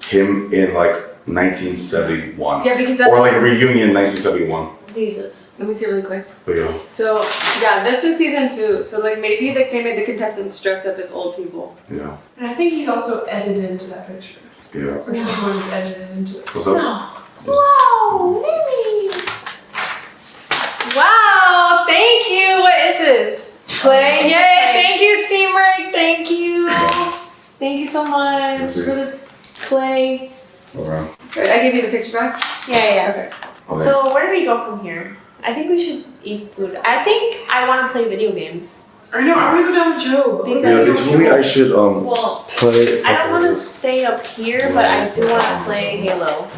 him in like 1971. Yeah, because that's or like a reunion in 1971. Jesus. Let me see really quick. But yeah. So yeah, this is season 2. So like maybe like they made the contestants dress up as old people. Yeah. And I think he's also edited into that picture. Yeah. Or someone's edited into it. What's up? Wow, Mimi. Wow, thank you. What is this? Clay. Yay! Thank you, Steam Rig. Thank you. Thank you so much for the clay. Okay. Sorry, I gave you the picture back? Yeah. Okay. So where do we go from here? I think we should eat food. I think I want to play video games. I know, I want to go down with Joe. Yeah, they told me I should play. I don't want to stay up here, but I do want to play Halo.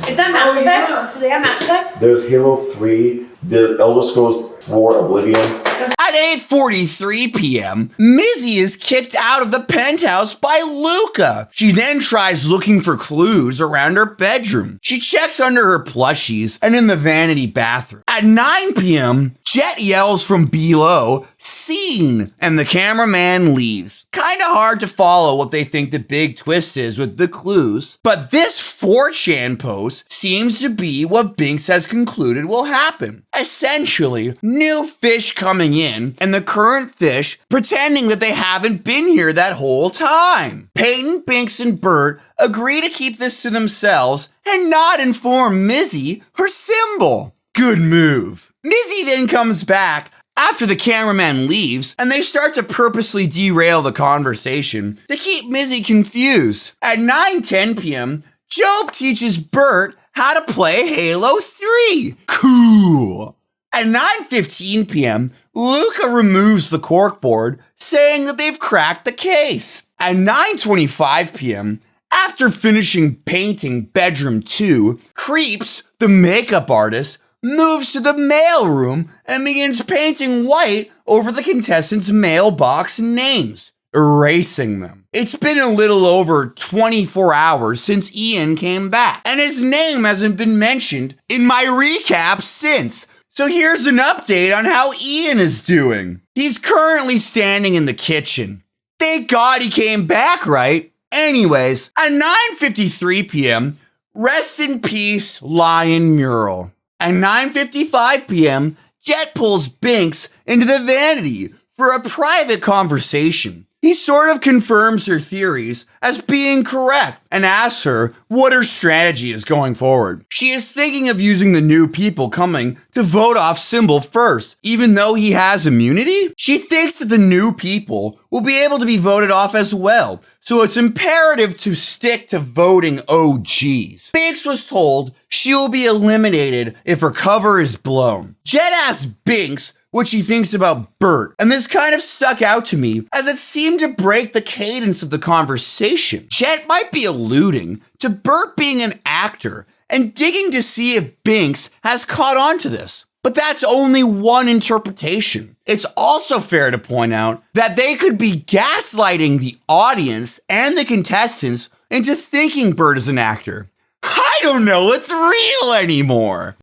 Is that Mass Effect? Yeah. Do they have Mass Effect? There's Halo 3, the Elder Scrolls 4 Oblivion. At 8:43 p.m., Mizzy is kicked out of the penthouse by Luca. She then tries looking for clues around her bedroom. She checks under her plushies and in the vanity bathroom. At 9 p.m., Jet yells from below, "Scene!" and the cameraman leaves. Kinda hard to follow what they think the big twist is with the clues, but this 4chan post seems to be what Binks has concluded will happen. Essentially, new fish coming in and the current fish pretending that they haven't been here that whole time. Peyton, Binks, and Bert agree to keep this to themselves and not inform Mizzy her symbol. Good move. Mizzy then comes back after the cameraman leaves, and they start to purposely derail the conversation to keep Mizzy confused. At 9:10 p.m., Job teaches Bert how to play Halo 3. Cool. At 9:15 p.m., Luca removes the corkboard, saying that they've cracked the case. At 9:25 p.m., after finishing painting bedroom 2, Creeps, the makeup artist, moves to the mailroom and begins painting white over the contestants' mailbox names, erasing them. It's been a little over 24 hours since Ian came back, and his name hasn't been mentioned in my recap since. So here's an update on how Ian is doing. He's currently standing in the kitchen. Thank God he came back, right? Anyways, at 9:53 p.m., rest in peace, Lion Mural. At 9:55 p.m., Jet pulls Binks into the vanity for a private conversation. He sort of confirms her theories as being correct and asks her what her strategy is going forward. She is thinking of using the new people coming to vote off Symbol first, even though he has immunity. She thinks that the new people will be able to be voted off as well, so it's imperative to stick to voting OGs. Binks was told she will be eliminated if her cover is blown. Jet asks Binks what she thinks about Bert, and this kind of stuck out to me as it seemed to break the cadence of the conversation. Jet might be alluding to Bert being an actor and digging to see if Binks has caught on to this. But that's only one interpretation. It's also fair to point out that they could be gaslighting the audience and the contestants into thinking Bert is an actor. I don't know what's real anymore.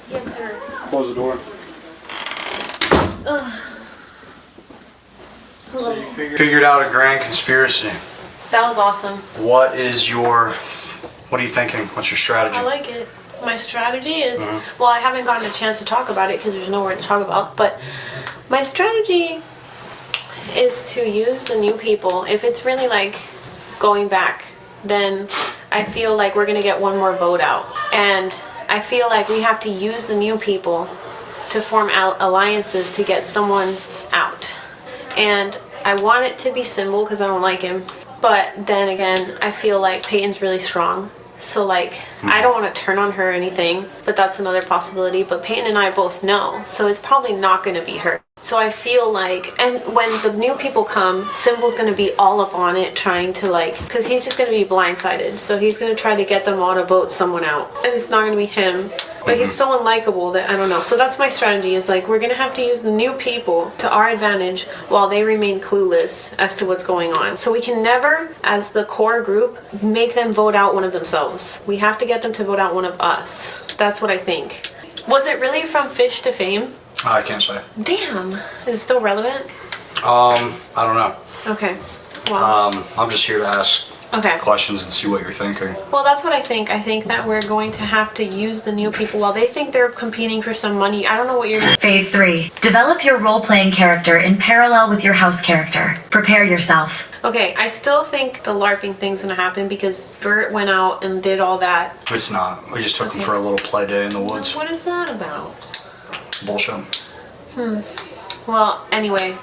Yes, sir. Close the door. Hello. Figured out a grand conspiracy. That was awesome. What are you thinking? What's your strategy? I like it. My strategy is, well, I haven't gotten a chance to talk about it because there's nowhere to talk about, but my strategy is to use the new people. If it's really like going back, then I feel like we're going to get one more vote out. And I feel like we have to use the new people to form alliances to get someone out. And I want it to be Symbol because I don't like him. But then again, I feel like Peyton's really strong. So like, I don't want to turn on her or anything, but that's another possibility. But Peyton and I both know, so it's probably not going to be her. So I feel like, and when the new people come, Symbol's going to be all up on it, trying to like, because he's just going to be blindsided. So he's going to try to get them all to vote someone out. And it's not going to be him. But he's so unlikable that I don't know. So that's my strategy, is like, we're going to have to use the new people to our advantage while they remain clueless as to what's going on. So we can never, as the core group, make them vote out one of themselves. We have to get them to vote out one of us. That's what I think. Was it really from Fish to Fame? I can't say. Damn. Is it still relevant? I don't know. Okay. Well. I'm just here to ask questions and see what you're thinking. Well, that's what I think. I think that we're going to have to use the new people while they think they're competing for some money. I don't know what you're... Phase 3. Develop your role-playing character in parallel with your house character. Prepare yourself. Okay, I still think the LARPing thing's gonna happen because Bert went out and did all that. It's not. We just took him for a little play day in the woods. What is that about? Bullshit. Well, anyway,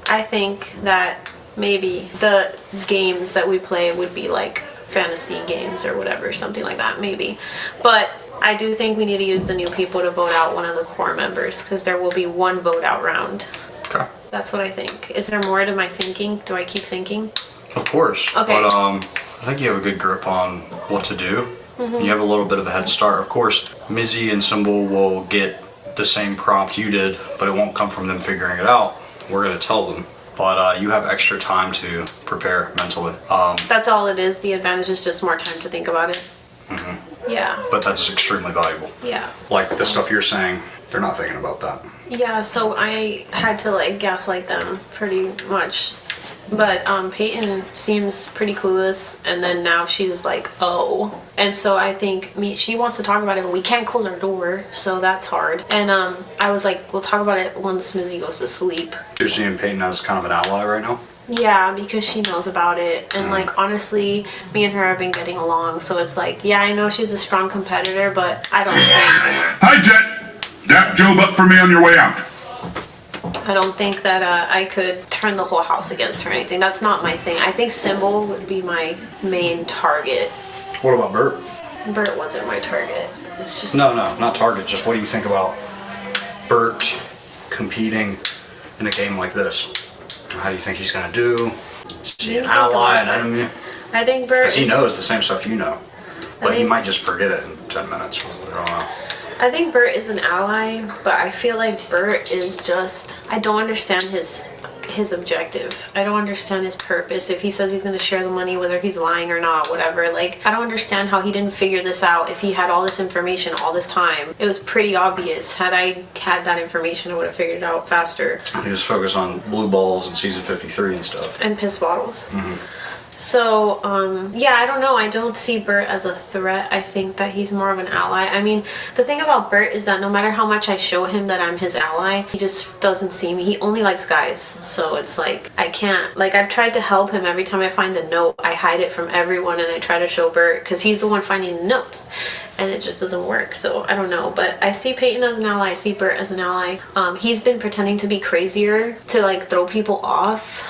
I think that maybe the games that we play would be like fantasy games or whatever, something like that, maybe. But I do think we need to use the new people to vote out one of the core members, because there will be one vote out round. Okay. That's what I think. Is there more to my thinking? Do I keep thinking? Of course. Okay. But I think you have a good grip on what to do. You have a little bit of a head start. Of course, Mizzy and Symbol will get the same prompt you did, but it won't come from them figuring it out. We're going to tell them. But you have extra time to prepare mentally. That's all it is. The advantage is just more time to think about it. Yeah. But that's extremely valuable. Yeah. Like the stuff you're saying, they're not thinking about that. Yeah, so I had to like gaslight them pretty much. But Peyton seems pretty clueless, and then now she's like, oh. And so I think she wants to talk about it, but we can't close our door, so that's hard. And I was like, we'll talk about it once Mizzy goes to sleep. You're seeing Peyton as kind of an ally right now? Yeah, because she knows about it. And like, honestly, me and her have been getting along, so it's like, yeah, I know she's a strong competitor, but I don't think... Hi, Jet! Dap Job up for me on your way out. I don't think that I could turn the whole house against her or anything. That's not my thing. I think Symbol would be my main target. What about Bert? Bert wasn't my target. It's just... No, not target. Just what do you think about Bert competing in a game like this? How do you think he's going to do? Is he an ally, an enemy? I think Bert Because he knows the same stuff you know. But he might just forget it in 10 minutes. I don't know. I think Bert is an ally, but I feel like Bert is just... I don't understand his objective. I don't understand his purpose. If he says he's going to share the money, whether he's lying or not, whatever. Like, I don't understand how he didn't figure this out if he had all this information all this time. It was pretty obvious. Had I had that information, I would have figured it out faster. He was focused on blue balls and season 53 and stuff. And piss bottles. So, yeah, I don't know. I don't see Bert as a threat. I think that he's more of an ally. I mean, the thing about Bert is that no matter how much I show him that I'm his ally, he just doesn't see me. He only likes guys. So it's like, I can't. Like, I've tried to help him. Every time I find a note, I hide it from everyone and I try to show Bert because he's the one finding the notes. And it just doesn't work. So, I don't know. But I see Peyton as an ally. I see Bert as an ally. He's been pretending to be crazier to, like, throw people off.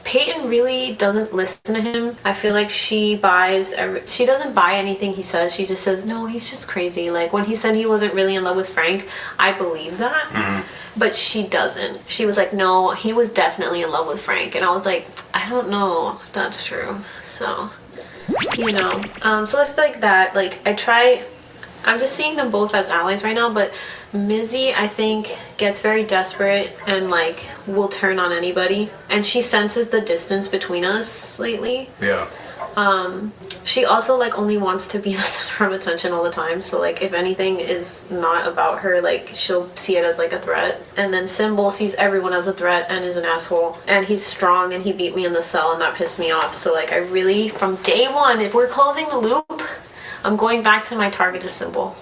Peyton really doesn't listen to him. I feel like she doesn't buy anything he says. She just says, no, he's just crazy. Like when he said he wasn't really in love with Frank, I believe that. but she doesn't. She was like, no, he was definitely in love with Frank. And I was like, I don't know if that's true. So, you know, so it's like that. Like, I'm just seeing them both as allies right now, but Mizzy, I think, gets very desperate and, like, will turn on anybody. And she senses the distance between us lately. Yeah. She also, like, only wants to be the center of attention all the time. So, like, if anything is not about her, like, she'll see it as, like, a threat. And then Symbol sees everyone as a threat and is an asshole. And he's strong and he beat me in the cell and that pissed me off. So, like, I really, from day one, if we're closing the loop, I'm going back to my target is Symbol.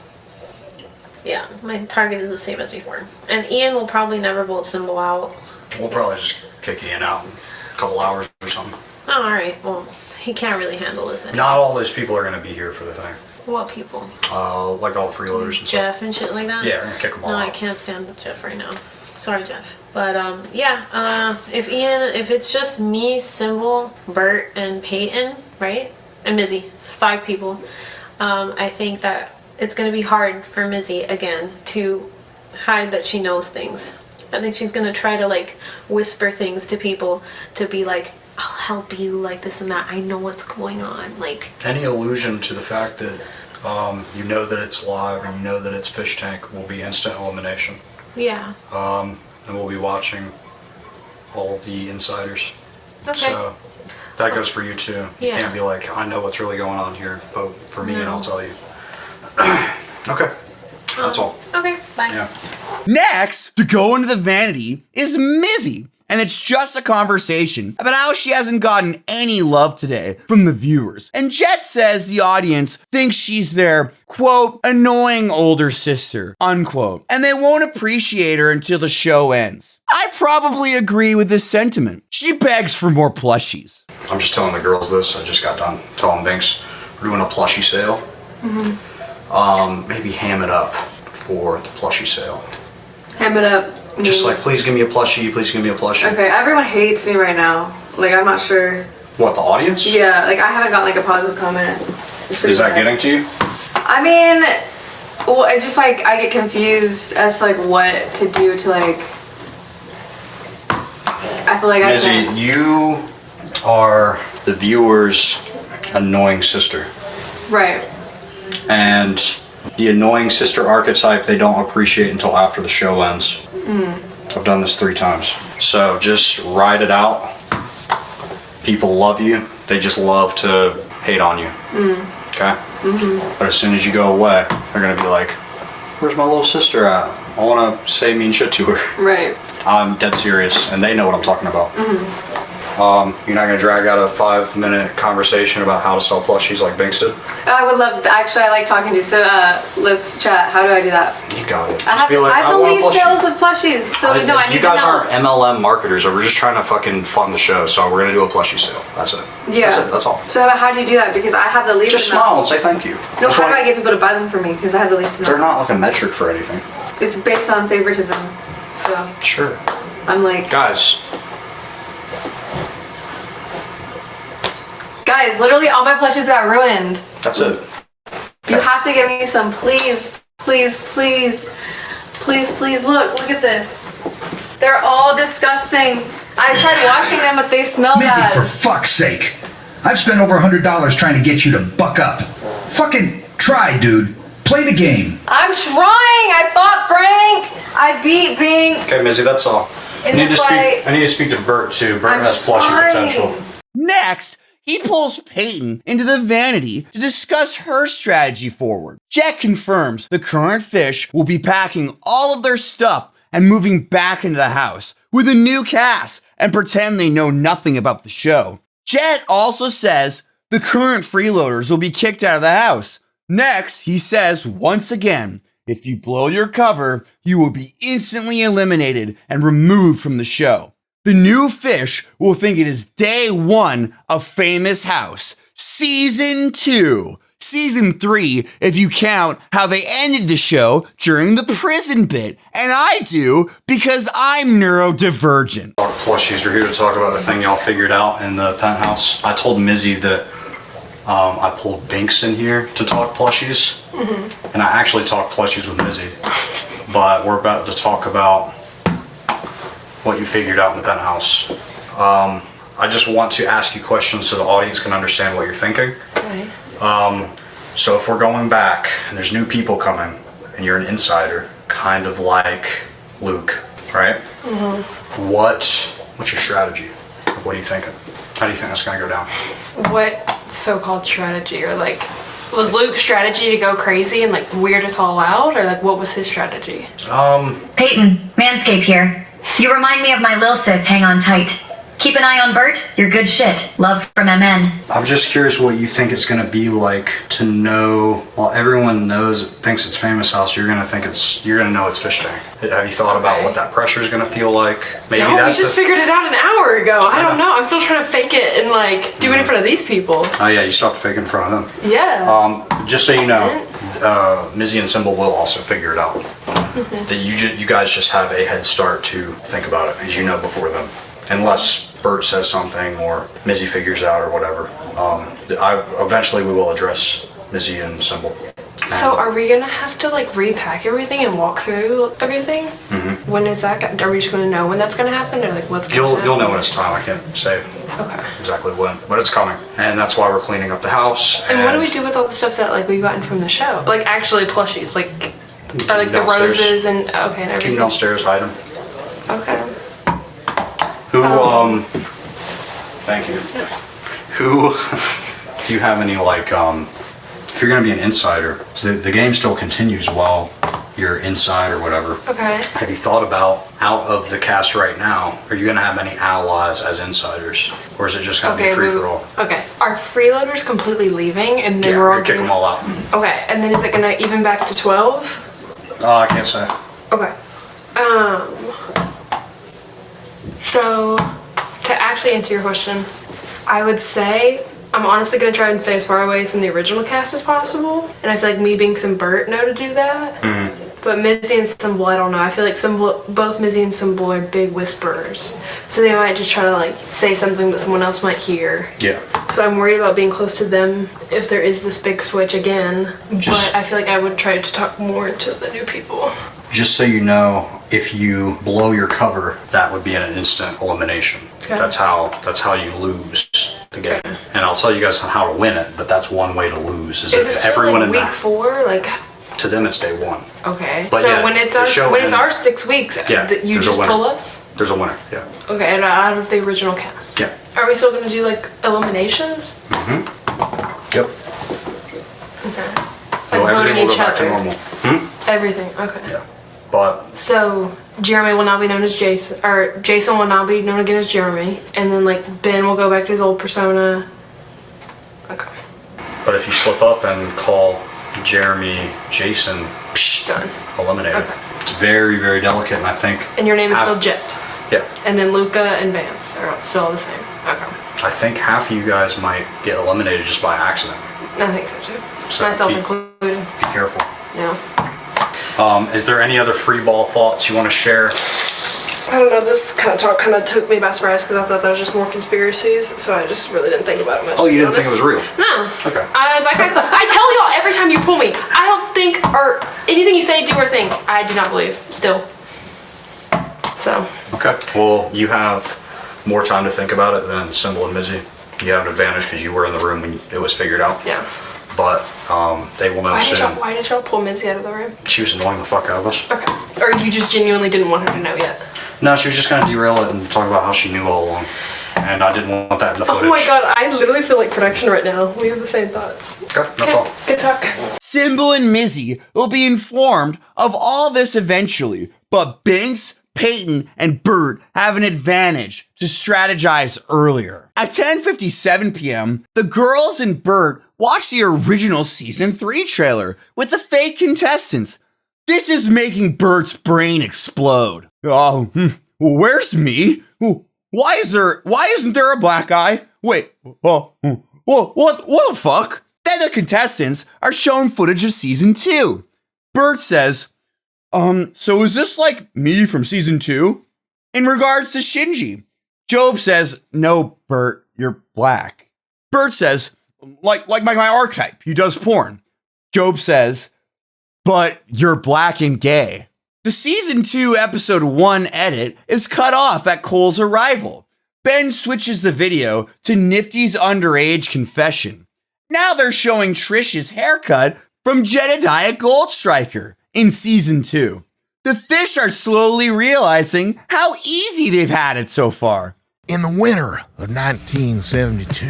Yeah, my target is the same as before. And Ian will probably never vote Symbol out. We'll probably just kick Ian out in a couple hours or something. Oh, alright. Well, he can't really handle this anymore. Not all those people are going to be here for the thing. What people? Like all the freeloaders and Jeff and shit like that? Yeah, we're going to kick them all No, out. I can't stand Jeff right now. Sorry, Jeff. But, yeah, if it's just me, Symbol, Bert, and Peyton, right? And Mizzy. It's 5 people. I think that it's going to be hard for Mizzy, again, to hide that she knows things. I think she's going to try to, like, whisper things to people to be like, I'll help you, like this and that. I know what's going on. Like, any allusion to the fact that you know that it's live and you know that it's Fish Tank will be instant elimination. yeah. And we'll be watching all the insiders. Okay. So that goes for you too. You Yeah. can't be like, I know what's really going on here. Vote for me and No. I'll tell you. Okay. That's all. Okay, bye. Yeah. Next, to go into the vanity is Mizzy. And it's just a conversation about how she hasn't gotten any love today from the viewers. And Jet says the audience thinks she's their, quote, annoying older sister, unquote. And they won't appreciate her until the show ends. I probably agree with this sentiment. She begs for more plushies. I'm just telling the girls this. I just got done telling Binks we're doing a plushie sale. Maybe ham it up for the plushie sale. Ham it up. Just like, please give me a plushie, please give me a plushie. Okay, everyone hates me right now. Like, I'm not sure. What, the audience? Yeah, like, I haven't gotten, like, a positive comment. Is that getting to you? I mean, well, I just, like, I get confused as to, like, what to do to, like, I feel like I Mizzy, can't. you are the viewer's annoying sister. Right. And the annoying sister archetype they don't appreciate until after the show ends. I've done this 3 times. So just ride it out. People love you. They just love to hate on you. Okay? But as soon as you go away, they're going to be like, where's my little sister at? I want to say mean shit to her. Right. I'm dead serious, and they know what I'm talking about. You're not going to drag out a 5-minute conversation about how to sell plushies like Binks did? I would love, actually, I like talking to you, so let's chat. How do I do that? You got it. I have the least sales of plushies, so I need You guys to know. aren't MLM marketers, or we're just trying to fucking fund the show, so we're going to do a plushie sale. That's it. Yeah. That's it. That's all. So how do you do that? Because I have the least Just amount. smile and say thank you. No, That's how do why- I get people to buy them for me? Because I have the least amount. They're not like a metric for anything. It's based on favoritism, so Sure. I'm like, Guys, literally all my plushies got ruined. that's it. You have to give me some, please, please, please, please, please. Look at this. They're all disgusting. I tried washing them, but they smell Mizzy, bad. for fuck's sake. I've spent over $100 trying to get you to buck up. Fucking try, dude. Play the game. I'm trying. I fought Frank. I beat Binks. Okay, Mizzy, that's all. In the fight. I need to speak to Bert too. Bert I'm has plushie trying. potential. Next, he pulls Peyton into the vanity to discuss her strategy forward. Jet confirms the current fish will be packing all of their stuff and moving back into the house with a new cast and pretend they know nothing about the show. Jet also says the current freeloaders will be kicked out of the house. Next, he says once again, if you blow your cover, you will be instantly eliminated and removed from the show. The new fish will think it is day 1 of Famous House, season 2. Season 3, if you count how they ended the show during the prison bit. And I do because I'm neurodivergent. Plushies, we're here to talk about the thing y'all figured out in the penthouse. I told Mizzy that I pulled Binks in here to talk plushies. And I actually talked plushies with Mizzy. But we're about to talk about what you figured out in the penthouse. I just want to ask you questions so the audience can understand what you're thinking. Okay. So if we're going back and there's new people coming and you're an insider, kind of like Luke, right? Mm-hmm. What's your strategy? What are you thinking? How do you think that's going to go down? What so-called strategy, or like, was Luke's strategy to go crazy and like weird us all out, or like what was his strategy? Peyton, Manscape here. You remind me of my lil sis, hang on tight. Keep an eye on Bert, you're good shit. Love from MN. I'm just curious what you think it's going to be like to know, while everyone thinks it's Famous House, you're going to know it's Fishtank. Have you thought about what that pressure is going to feel like? Maybe No, we just figured it out an hour ago. I don't know. I'm still trying to fake it and like do it in front of these people. Oh yeah, you still have to fake in front of them. Yeah. Just so you know, Mizzy and Symbol will also figure it out. That you guys just have a head start to think about it, as you know before them. Unless Bert says something or Mizzy figures out or whatever. Eventually we will address Mizzy and Symbol. So are we gonna have to like repack everything and walk through everything? Mm-hmm. When is that? Are we just gonna know when that's gonna happen, or like what's gonna happen? You'll know when it's time. I can't say exactly when, but it's coming, and that's why we're cleaning up the house. And what do we do with all the stuff that like we gotten from the show? Like actually plushies, like the roses and and Keep everything. them downstairs, hide them. Okay. Who? Thank you. Who? Do you have any like? If you're gonna be an insider, so the game still continues while you're inside or whatever. Okay. Have you thought about, out of the cast right now, are you gonna have any allies as insiders, or is it just gonna be free for all? Okay. Are freeloaders completely leaving, and then Yeah, we're we're all gonna kick them all out. Okay, and then is it gonna even back to 12? I can't say. Okay. So, to actually answer your question, I would say I'm honestly going to try and stay as far away from the original cast as possible. And I feel like me being some Bert know to do that. Mm-hmm. But Mizzy and Symbol, I don't know. I feel like both Mizzy and Symbol are big whisperers. So they might just try to like say something that someone else might hear. Yeah. So I'm worried about being close to them if there is this big switch again. But I feel like I would try to talk more to the new people. Just so you know, if you blow your cover, that would be an instant elimination. Okay. That's how you lose the game. And I'll tell you guys how to win it, but that's one way to lose. Is it if still everyone like in week that, 4? Like, to them it's day 1. okay. But so yeah, when it's the our 6 weeks, Yeah, you there's a just winner. pull us? There's a winner, yeah. Okay, and out of the original cast. Yeah. Are we still gonna do like eliminations? Mm-hmm. Yep. Okay. Well, Like voting everything will each go back to other. normal. Everything. Okay. Yeah. But So Jeremy will now be known as Jason, or Jason will now be known again as Jeremy, and then like Ben will go back to his old persona. Okay. But if you slip up and call Jeremy Jason, done. Eliminated. Okay. It's very, very delicate, and I think. And your name is still Jet. Yeah. And then Luca and Vance are still the same. Okay. I think half of you guys might get eliminated just by accident. I think so too. So Myself be- included. Be careful. Yeah. Is there any other free ball thoughts you want to share? I don't know, this kind of talk kind of took me by surprise because I thought that was just more conspiracies, so I just really didn't think about it much. Oh, to you be didn't think it was honest. real? No. Okay. I tell y'all every time you pull me, I don't think, or anything you say, do, or think, I do not believe, still. So. Okay. Well, you have more time to think about it than Symbol and Mizzy. You have an advantage because you were in the room when it was figured out. Yeah. But they will know soon. Why did y'all pull Mizzy out of the room? She was annoying the fuck out of us. Okay. Or you just genuinely didn't want her to know yet? No, she was just going to derail it and talk about how she knew all along. And I didn't want that in the footage. Oh my god, I literally feel like production right now. We have the same thoughts. Okay, that's all. Good talk. Symbol and Mizzy will be informed of all this eventually, but Binks, Peyton, and Bert have an advantage to strategize earlier. At 10:57 p.m., the girls and Bert watch the original Season 3 trailer with the fake contestants. This is making Bert's brain explode. Oh, where's me? Why isn't there a black guy? Wait, what the fuck? Then the contestants are shown footage of Season 2. Bert says, so is this like me from Season 2? In regards to Shinji, Job says, no, Bert, you're black. Bert says, like my archetype, he does porn. Job says, but you're black and gay. The Season 2 Episode 1 edit is cut off at Cole's arrival. Ben switches the video to Nifty's underage confession. Now they're showing Trish's haircut from Jedediah Goldstriker in Season 2. The fish are slowly realizing how easy they've had it so far. In the winter of 1972,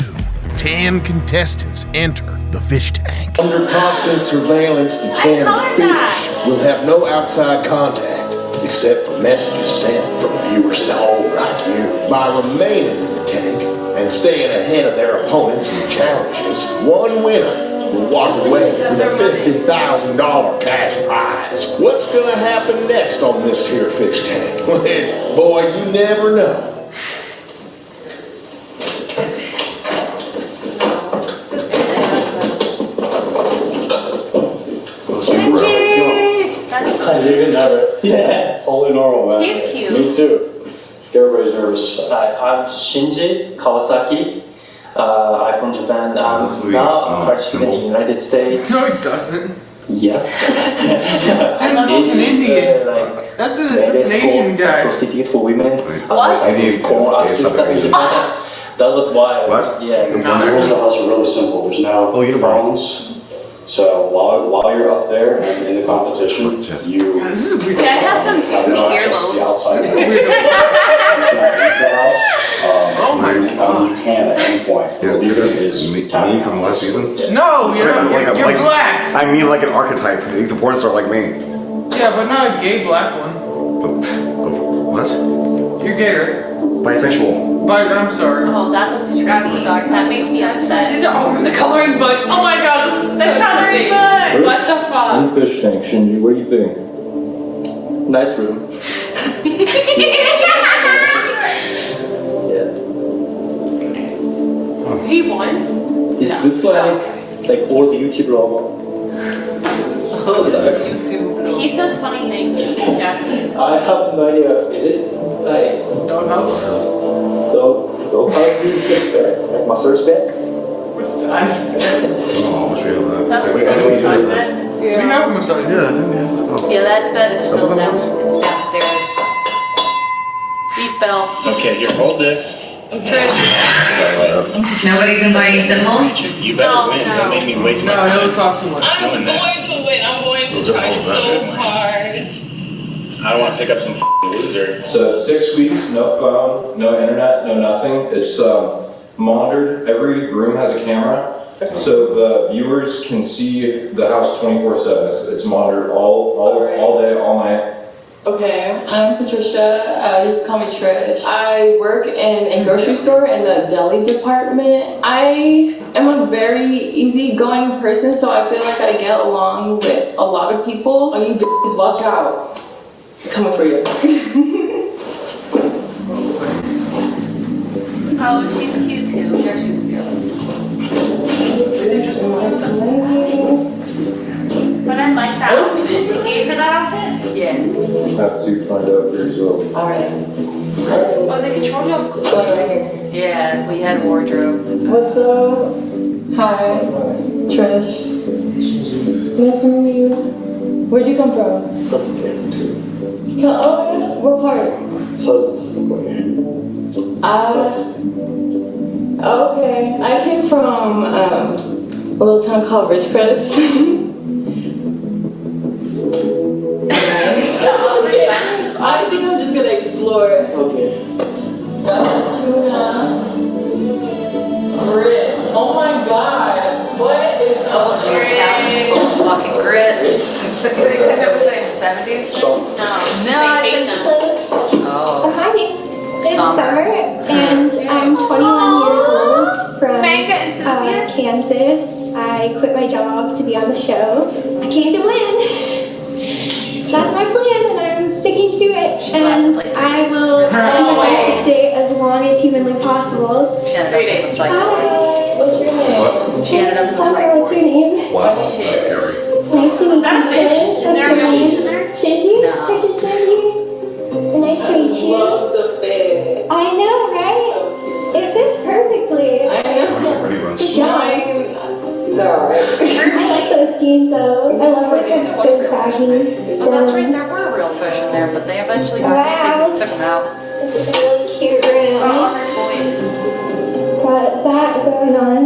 10 contestants enter the fish tank. Under constant surveillance, the 10 fish will have no outside contact except for messages sent from viewers at home like you. By remaining in the tank and staying ahead of their opponents in challenges, one winner will walk away with a $50,000 cash prize. What's gonna happen next on this here fish tank? Boy, you never know. You're nervous. Yeah, totally normal, man. He's cute. Me too. Everybody's nervous. I'm Shinji Kawasaki. I'm from Japan. I'm now practicing in the United States. No, it doesn't. Yeah. That's an Indian. That's an Asian guy. Prostitute for women. What? I did porn artist in Japan. That was why. What? Yeah. The rules of the house are really simple. There's no phones. So while you're up there and in the competition, you Yeah, it has some juicy earlobes. Oh my God! You can at any point. Is me from last season? No, you're black. I mean, like an archetype. He's a porn star like me. Yeah, but not a gay black one. What? You're gay, right? Bisexual. I'm sorry. Oh, that looks tricky. That's the dog. That makes me upset. These are all from the coloring book. Oh my god, this is The coloring book! What the fuck? New fish tank, Shinji. What do you think? Nice room. He won? This looks like old YouTube logo. He says funny things. He's Japanese. I have no idea. Is it like doghouse? Doghouse is like massage bed? Oh, what's real Is that the same massage bed? We have a massage. Yeah, that bed is still down. It's downstairs. Beef bell. Okay, here, hold this. Trish. Nobody's inviting Simple? You better win. Don't make me waste my time. No, he'll talk too much. Doing this. to win. I'm going to try so hard. I don't want to pick up some loser. So 6 weeks, no phone, no internet, no nothing. It's monitored. Every room has a camera, so the viewers can see the house 24/7. It's monitored all day, all night. Okay, I'm Patricia. You can call me Trish. I work in a grocery store in the deli department. I am a very easygoing person, so I feel like I get along with a lot of people. You bitches, watch out. I'm coming for you. Oh, she's cute too. Yeah, she's cute. But I like that outfit. You gave her that outfit? Yeah. Have to find out for yourself. Alright. Oh, they controlled y'all's clothes. Yeah, we had a wardrobe. What's up? Hi, Trish. Nice to meet you. Where'd you come from? Oh, what part? Okay. I came from a little town called Ridgecrest. I think I'm just gonna explore. Okay. Got tuna. Grits. Oh my god. What is Told you your cabin's full of fucking grits. Is it because it was like the 70s? No, I think Oh. Hi, it's Summer, and I'm 21 years old from Kansas. I quit my job to be on the show. I came to win. That's my plan, and I'm sticking to it. And I will do my best to stay as long as humanly possible. 3 days. Hi. What's your name? She ended up in the Summer, psych what's your name? Wow, that's scary. Nice to meet you. Is that a fish? Is there a real fish in there? Shinji? No. I should send you. Nice to meet you. love the fish. I know, right? It fits perfectly. I know. Good job. Is that alright? I like those jeans though. I love it. They're craggy. Oh, that's right. There were real fish in there, but they eventually took them out. This is a really cute room. Got that going on.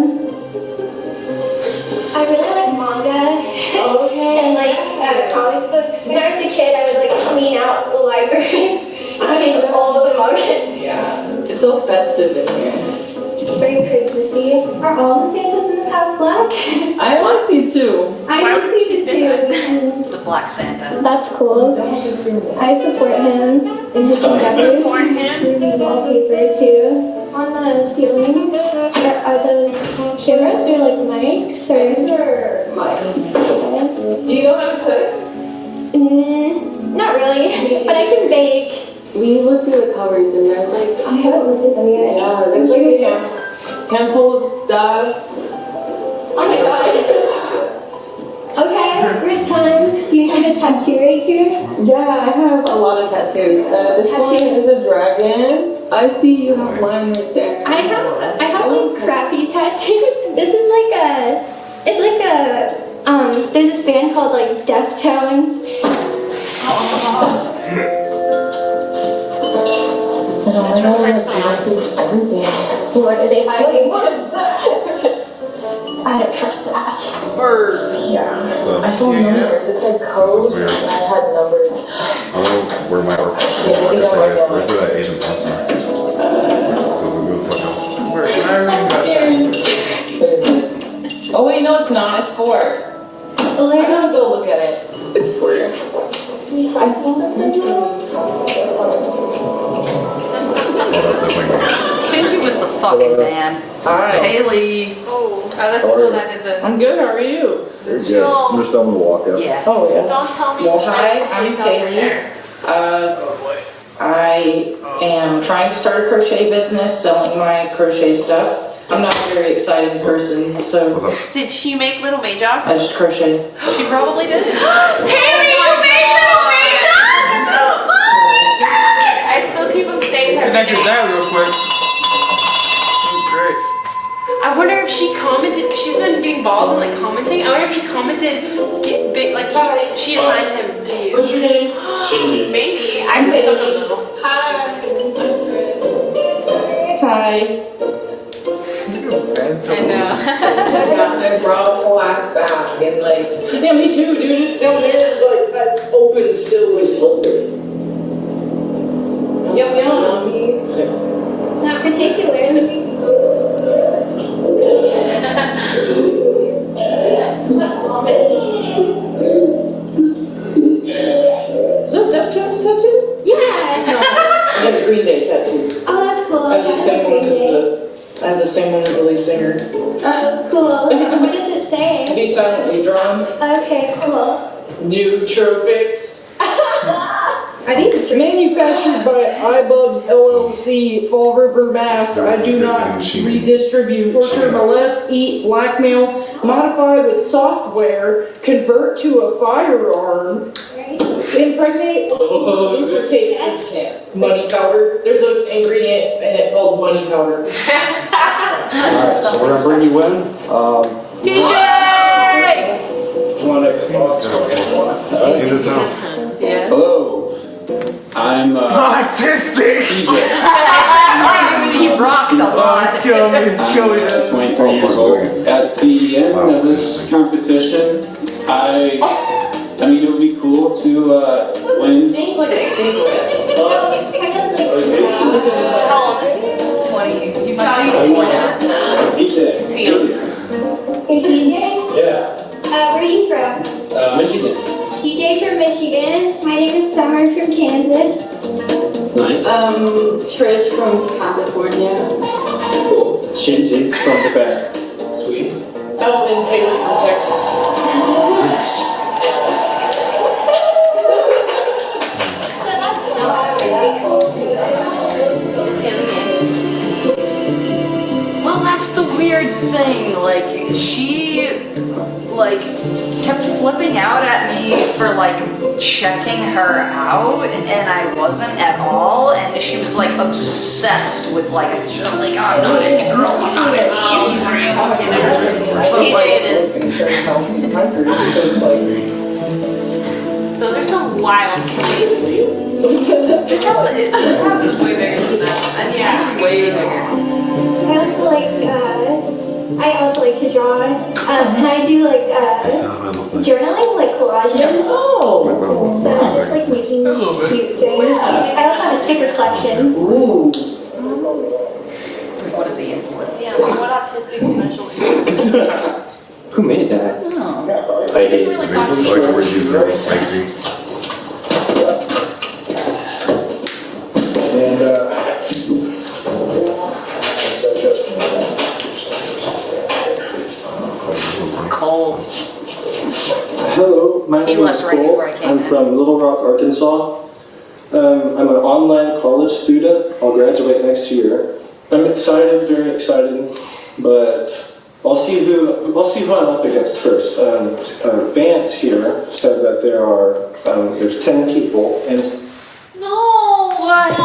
I really like manga and like comic books. When I was a kid, I would like clean out the library and change all of the manga. Yeah. It's so festive in here. It's very Christmassy. Are all the Santas in this house black? I want to see two. I want to see the two. It's a black Santa. That's cool. I support him in his endeavors. Support him? Movie wallpaper too. On the ceilings, are those cameras or like mics or mics? Do you know how to cook? Not really, but I can bake. We looked through the cupboards and there's like I haven't looked at them yet. Yeah, there's like a handful of stuff. Oh my god. Okay, we're done. Do you have a tattoo right here? Yeah, I have a lot of tattoos. This one is a dragon. I see you have mine right there. I have like crappy tattoos. This is like it's like there's this band called like Deftones. Everything. What are they hiding? I don't trust that. Yeah. I saw numbers. It said code and I had numbers. I don't know where my work is. Where's that Asian pasta? Who the fuck else? Oh wait, no it's not. It's 4. I'm gonna go look at it. It's 4. I saw something. Shinji was the fucking man. Alright. Haley. This is what I did the... I'm good, how are you? Yes, I'm just on the walk out. Yeah. Oh yeah. Don't tell me. Well, hi, I'm Taylor. I am trying to start a crochet business, selling my crochet stuff. I'm not a very exciting person, so Did she make Little Mayjock? I just crochet. She probably did. Tammy, you made Little Mayjock! Oh my god! I still keep them safe. Connect with that real quick. Great. I wonder if she commented, because she's been getting balls and like commenting. I wonder if she commented, get big, like she assigned him to you. What's your name? Shinji. Maybe. I just took a little. Hi. Hi. I know. I got my bra whole ass back and like, yeah, me too, dude. It's down there, like that's open still was open. Yum yummy. Not particularly. Is that Deftones tattoo? Yeah. No, I have a Green Day tattoo. Oh, that's cool. I have the same one as the lead singer. Oh, cool. What does it say? Be silently drawn. Okay, cool. Nootropics. Are these manufactured by iBubs LLC, Fall River, Mass. I do not redistribute, torture, molest, eat, blackmail, modify with software, convert to a firearm, impregnate, lubricate this can. Money powder. There's an ingredient in it called money powder. Alright, so we're gonna bring you in. DJ! In this house. Yeah. Hello. I'm autistic. DJ. He rocked a lot. Kill me. I'm 23 years old. At the end of this competition, I mean it would be cool to win. How old is he? 20. You Saw might you DJ. Too young. Hey, DJ? Yeah. Where are you from? Michigan. DJ from Michigan. My name is Summer from Kansas. Nice. Trish from California. Cool. Shinji from Japan. Sweet. Oh, and Taylor from Texas. Nice. So that's not really cool. Well, that's the weird thing. Like, she, like, kept flipping out at me for, like, checking her out, and I wasn't at all, and she was, like, obsessed with, like, I'm not into girls, I'm not into you. It is. Those are some wild signs. This house is way bigger than that. It's way bigger. I also like to draw, and I do like journaling, like collages. Oh! So I just like making cute things. I also have a sticker collection. Ooh. What is he in for? Yeah, what autistic special needs? Who made that? Oh. I hate Really talk to I like the word used very spicy. Cold. Hello, my He name left is right Cole. before I came I'm from Little Rock, Arkansas. I'm an online college student. I'll graduate next year. I'm excited, very excited, but I'll see who I'm up against first. Vance here said that there's 10 people, and No! What?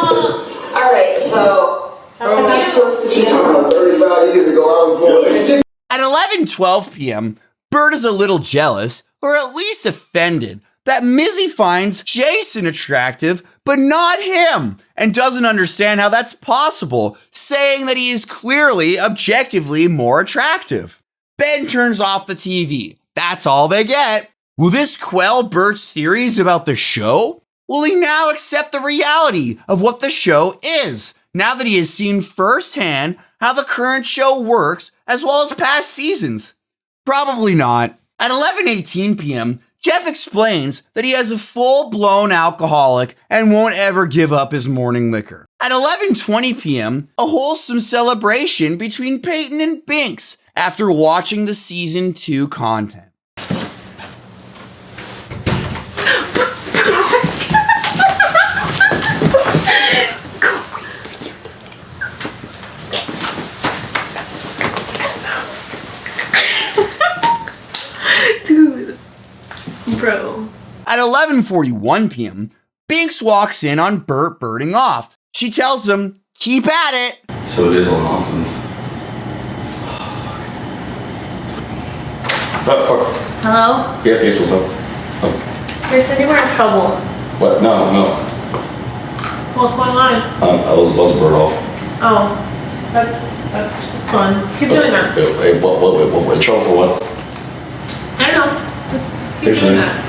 Alright, so I'm not supposed to be. 35 years ago, I was born. At 11:12 p.m., Bert is a little jealous, or at least offended, that Mizzy finds Jason attractive, but not him, and doesn't understand how that's possible, saying that he is clearly, objectively more attractive. Ben turns off the TV. That's all they get. Will this quell Bert's theories about the show? Will he now accept the reality of what the show is, now that he has seen firsthand how the current show works, as well as past seasons? Probably not. At 11:18 p.m., Jeff explains that he is a full-blown alcoholic and won't ever give up his morning liquor. At 11:20 p.m., a wholesome celebration between Peyton and Binks after watching the season 2 content. Dude. Bro. At 11:41 p.m., Binks walks in on Bert birding off. She tells him, keep at it. So it is all nonsense. Fuck. Hello? Yes, what's up? They said you were in trouble. What? No. What's going on? I was about to bird off. Oh. That's fun. Keep doing that. Hey, what, trouble for what? I don't know. Just keep doing that.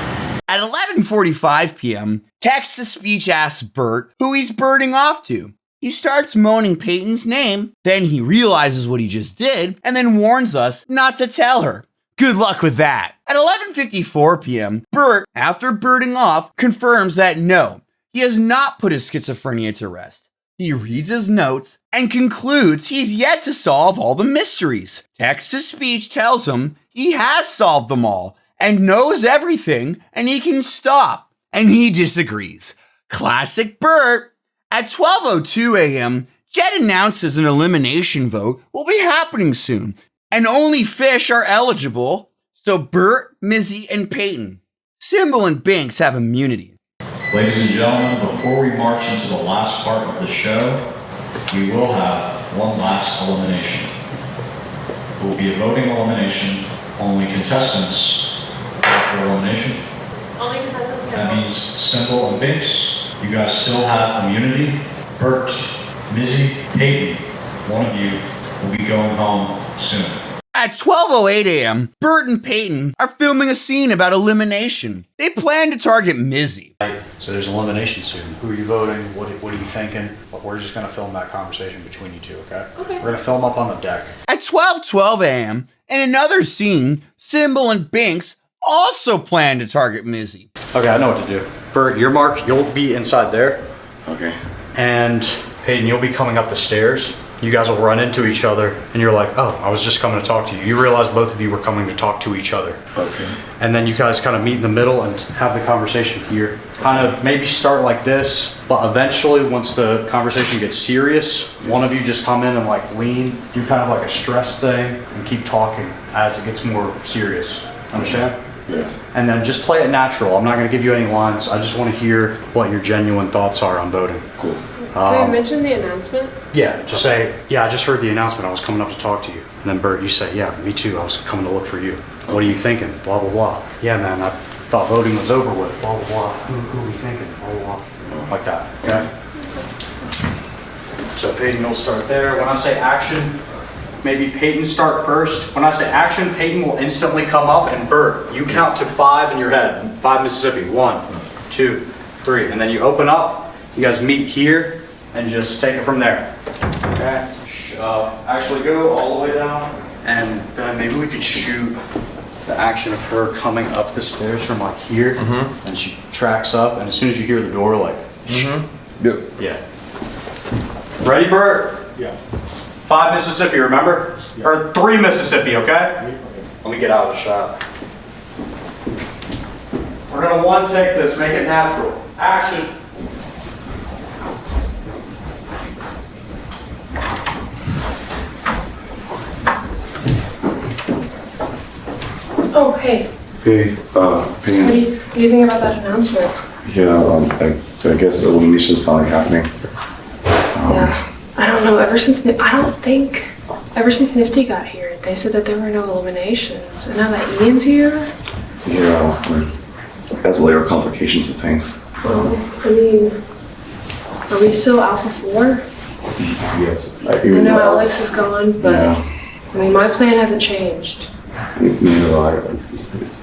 At 11:45 p.m., text-to-speech asks Bert who he's birding off to. He starts moaning Peyton's name, then he realizes what he just did, and then warns us not to tell her. Good luck with that. At 11:54 p.m., Bert, after birding off, confirms that no, he has not put his schizophrenia to rest. He reads his notes and concludes he's yet to solve all the mysteries. Text-to-speech tells him he has solved them all and knows everything and he can stop. And he disagrees. Classic Bert. At 12:02 a.m., Jed announces an elimination vote will be happening soon, and only fish are eligible, so Bert, Mizzy, and Peyton, Symbol, and Binks have immunity. Ladies and gentlemen, before we march into the last part of the show, we will have one last elimination. It will be a voting elimination. Only contestants after elimination. Only contestants can That means Symbol and Binks, you guys still have immunity. Bert, Mizzy, Peyton, one of you will be going home soon. At 12:08 a.m., Bert and Peyton are filming a scene about elimination. They plan to target Mizzy. So there's elimination soon. Who are you voting? What are you thinking? We're just going to film that conversation between you two, okay? Okay. We're going to film up on the deck. At 12:12 a.m., in another scene, Symbol and Binks also plan to target Mizzy. Okay, I know what to do. Bert, your mark, you'll be inside there. Okay. And Peyton, you'll be coming up the stairs. You guys will run into each other, and you're like, oh, I was just coming to talk to you. You realize both of you were coming to talk to each other. Okay. And then you guys kind of meet in the middle and have the conversation here. Kind of maybe start like this, but eventually, once the conversation gets serious, one of you just come in and like lean, do kind of like a stress thing, and keep talking as it gets more serious. Understand? Yes. And then just play it natural. I'm not going to give you any lines. I just want to hear what your genuine thoughts are on voting. Cool. Can we mention the announcement? Yeah, just say, yeah, I just heard the announcement. I was coming up to talk to you. And then Bert, you say, yeah, me too. I was coming to look for you. What are you thinking? Blah, blah, blah. Yeah, man, thought voting was over with, blah, blah, blah. Who are we thinking? Blah, blah, blah. Like that, okay? So Peyton will start there. When I say action, maybe Peyton start first. When I say action, Peyton will instantly come up, and Bert, you count to 5 in your head. 5 Mississippi. 1, 2, 3. And then you open up, you guys meet here, and just take it from there. Okay? Actually go all the way down, and then maybe we could shoot the action of her coming up the stairs from like here, and she tracks up, and as soon as you hear the door, like, yeah. Ready, Bert? Yeah. 5 Mississippi, remember? Yeah. Or 3 Mississippi, okay? Let me get out of the shot. We're gonna one take this, make it natural. Action. Oh, hey. Hey, What do you think about that announcement? Yeah, I guess elimination's finally happening. Yeah. I don't know, ever since Nifty got here, they said that there were no eliminations. And now that Ian's here? Yeah, that's later complications of things. I mean, are we still Alpha 4? Yes. I know Alex is gone, but I mean, my plan hasn't changed.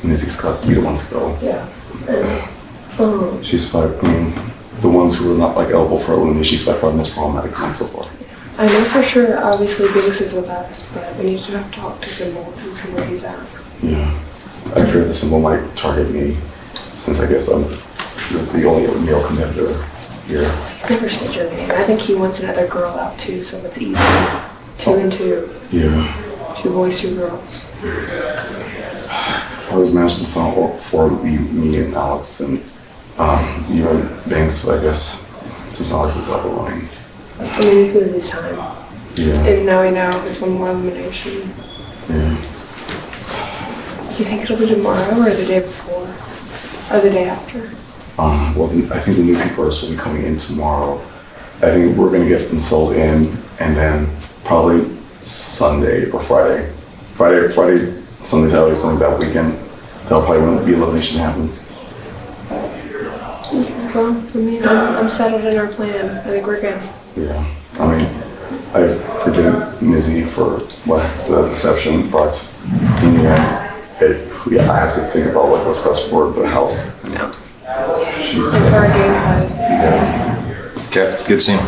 Nizzy's got you the one to go. Yeah. She's by, the ones who are not like eligible for elimination, she's by far the most problematic one so far. I know for sure, obviously, Biggs is with us, but we need to talk to Symbol and see where he's at. Yeah. I fear the Symbol might target me, since I guess I'm the only male competitor here. He's never said your name. I think he wants another girl out too, so it's even. 2 and 2. Yeah. 2 boys, 2 girls. I was managed to find for me and Alex and you and Banks, but I guess since Alex is up and running. I mean, it's Lizzie's time. Yeah. And now we know it's one more elimination. Yeah. Do you think it'll be tomorrow or the day before? Or the day after? Well, I think the new people are supposed to be coming in tomorrow. I think we're going to get them sold in, and then probably Sunday or Friday. Friday, Sunday, Saturday, Sunday, that weekend. That'll probably when the elimination happens. Well, I mean, I'm settled in our plan. I think we're good. Yeah. I mean, I forgive Mizzy for the deception, but in the end, I have to think about what's best for the house. No. She's like for our game plan. Yeah. Okay, good scene.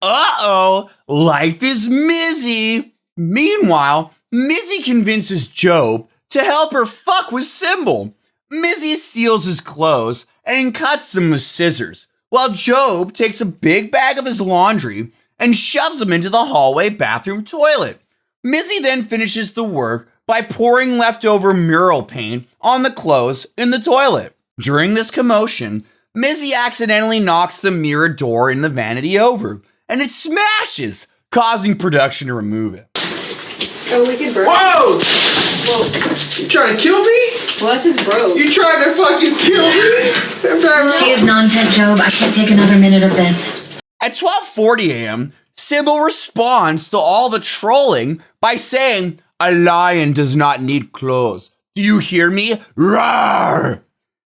Uh-oh, life is Mizzy. Meanwhile, Mizzy convinces Job to help her fuck with Symbol. Mizzy steals his clothes and cuts them with scissors, while Job takes a big bag of his laundry and shoves them into the hallway bathroom toilet. Mizzy then finishes the work by pouring leftover mural paint on the clothes in the toilet. During this commotion, Mizzy accidentally knocks the mirror door in the vanity over, and it smashes, causing production to remove it. Oh, we could burn. Whoa! You trying to kill me? Well, that just broke. You trying to fucking kill me? She is non-tent, Job. I can't take another minute of this. At 12:40 a.m., Sybil responds to all the trolling by saying, "A lion does not need clothes. Do you hear me? Roar!"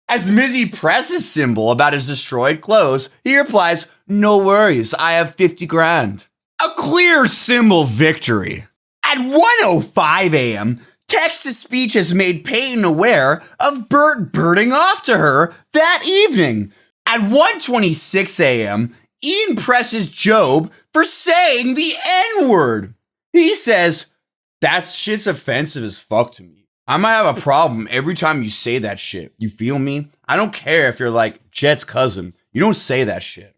As Mizzy presses Sybil about his destroyed clothes, he replies, "No worries, I have 50 grand. A clear Sybil victory. At 1:05 a.m., text-to-speech has made Peyton aware of Bert birding off to her that evening. At 1:26 a.m., Ian presses Job for saying the N-word. He says, "That shit's offensive as fuck to me. I might have a problem every time you say that shit. You feel me? I don't care if you're like Jet's cousin. You don't say that shit."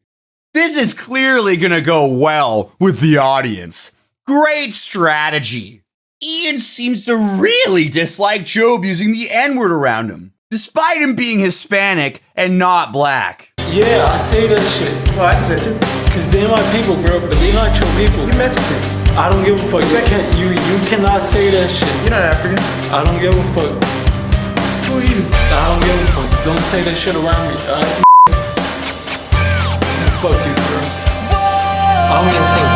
This is clearly gonna go well with the audience. Great strategy. Ian seems to really dislike Job using the N-word around him, despite him being Hispanic and not black. Yeah, I say that shit. Why is it? Because they're my people, bro, but they're not your people. You're Mexican. I don't give a fuck. You cannot say that shit. You're not African. I don't give a fuck. Who are you? I don't give a fuck. Don't say that shit around me. Fuck you, bro. I don't give a fuck.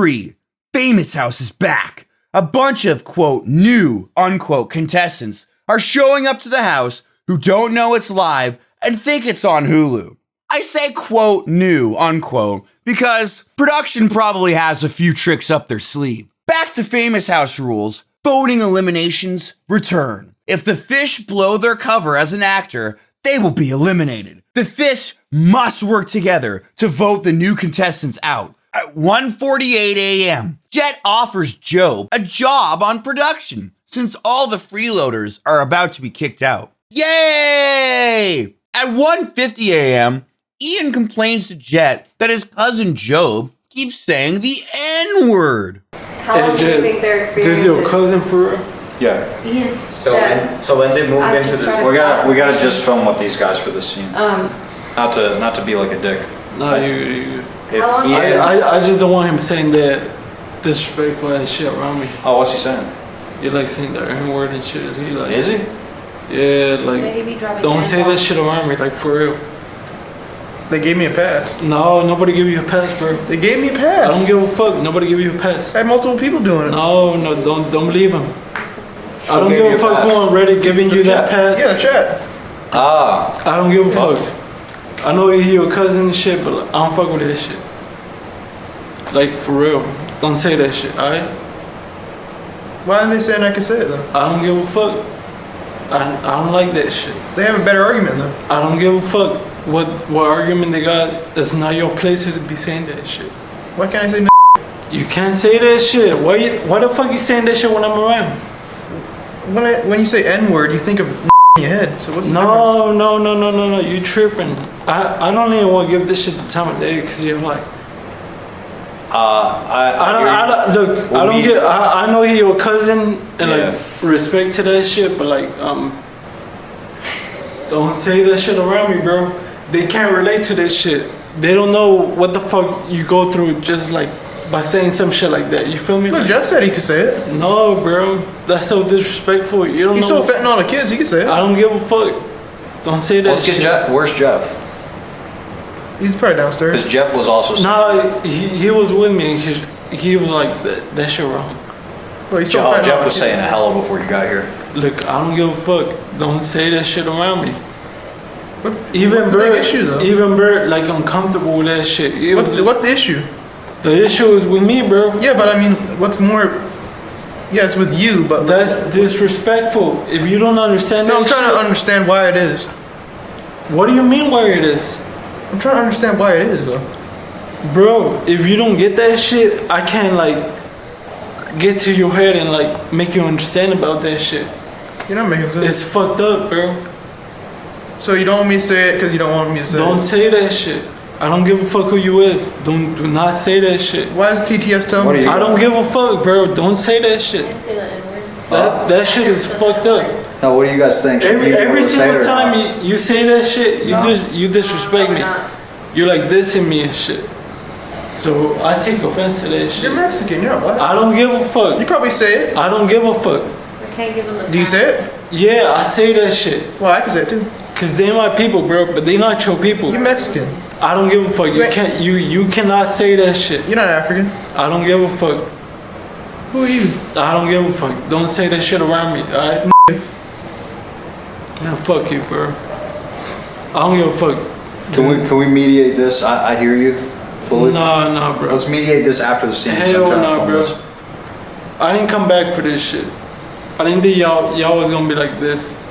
3, Famous House is back. A bunch of, quote, new, unquote, contestants are showing up to the house who don't know it's live and think it's on Hulu. I say, quote, new, unquote, because production probably has a few tricks up their sleeve. Back to Famous House rules, voting eliminations return. If the fish blow their cover as an actor, they will be eliminated. The fish must work together to vote the new contestants out. At 1:48 a.m., Jet offers Job a job on production since all the freeloaders are about to be kicked out. Yay! At 1:50 a.m., Ian complains to Jet that his cousin Job keeps saying the N-word. How long do you think their experience This is your cousin for real? Yeah. Ian. So when they move into this, we gotta just film with these guys for this scene. Not to be like a dick. No, you. If I just don't want him saying that disrespectful and shit around me. Oh, what's he saying? You like saying the N-word and shit. He like. Is he? Yeah, like. Don't say that shit around me, like for real. They gave me a pass. No, nobody gave you a pass, bro. They gave me a pass. I don't give a fuck. Nobody gave you a pass. I had multiple people doing it. No, don't believe him. I don't give a fuck who on Reddit giving you that pass. Yeah, the chat. I don't give a fuck. I know he your cousin and shit, but I don't fuck with that shit. Like, for real. Don't say that shit, alright? Why aren't they saying I can say it though? I don't give a fuck. I don't like that shit. They have a better argument though. I don't give a fuck what argument they got. That's not your place to be saying that shit. Why can't I say no? You can't say that shit. Why the fuck you saying that shit when I'm around? When you say N-word, you think of in your head. So what's the No. You tripping. I don't even want to give this shit the time of day because you're like. I know he your cousin and like respect to that shit, but like don't say that shit around me, bro. They can't relate to this shit. They don't know what the fuck you go through just like by saying some shit like that. You feel me? Look, like, Jeff said he could say it. No, bro. That's so disrespectful. You don't He's know. so fat and all the kids, he can say it. I don't give a fuck. Don't say that Let's shit. get Jeff. Where's Jeff? He's probably downstairs. Because Jeff was also saying. No, he was with me. He was like, that shit wrong. Well, he's so Jeff was saying a hella before you got here. Look, I don't give a fuck. Don't say that shit around me. What's the big issue though? Even Bert, like, uncomfortable with that shit. What's the issue? The issue is with me, bro. Yeah, but I mean, what's more? Yeah, it's with you, but that's disrespectful. If you don't understand that I'm trying to understand why it is. What do you mean why it is? I'm trying to understand why it is, though. Bro, if you don't get that shit, I can't, like, get to your head and, like, make you understand about that shit. You're not making sense. It's fucked up, bro. So you don't want me to say it because you don't want me to say it? Don't say that shit. I don't give a fuck who you is. Do not say that shit. Why is TTS telling me? I don't give a fuck, bro. Don't say that shit. That shit is fucked up. Now, what do you guys think? Every single time you say that shit, you disrespect me. You're like dissing me and shit. So I take offense to that shit. You're Mexican, you're not black. I don't give a fuck. You probably say it. I don't give a fuck. I can't give them the Do you say it? Yeah, I say that shit. Well, I can say it too. Cause they my people, bro, but they not your people. You're Mexican. I don't give a fuck. You cannot say that shit. You're not African. I don't give a fuck. Who are you? I don't give a fuck. Don't say that shit around me, alright? Yeah, fuck you, bro. I don't give a fuck. Can we mediate this? I hear you fully. No, bro. Let's mediate this after the scene. Hell no, bro. I didn't come back for this shit. I didn't think y'all was gonna be like this,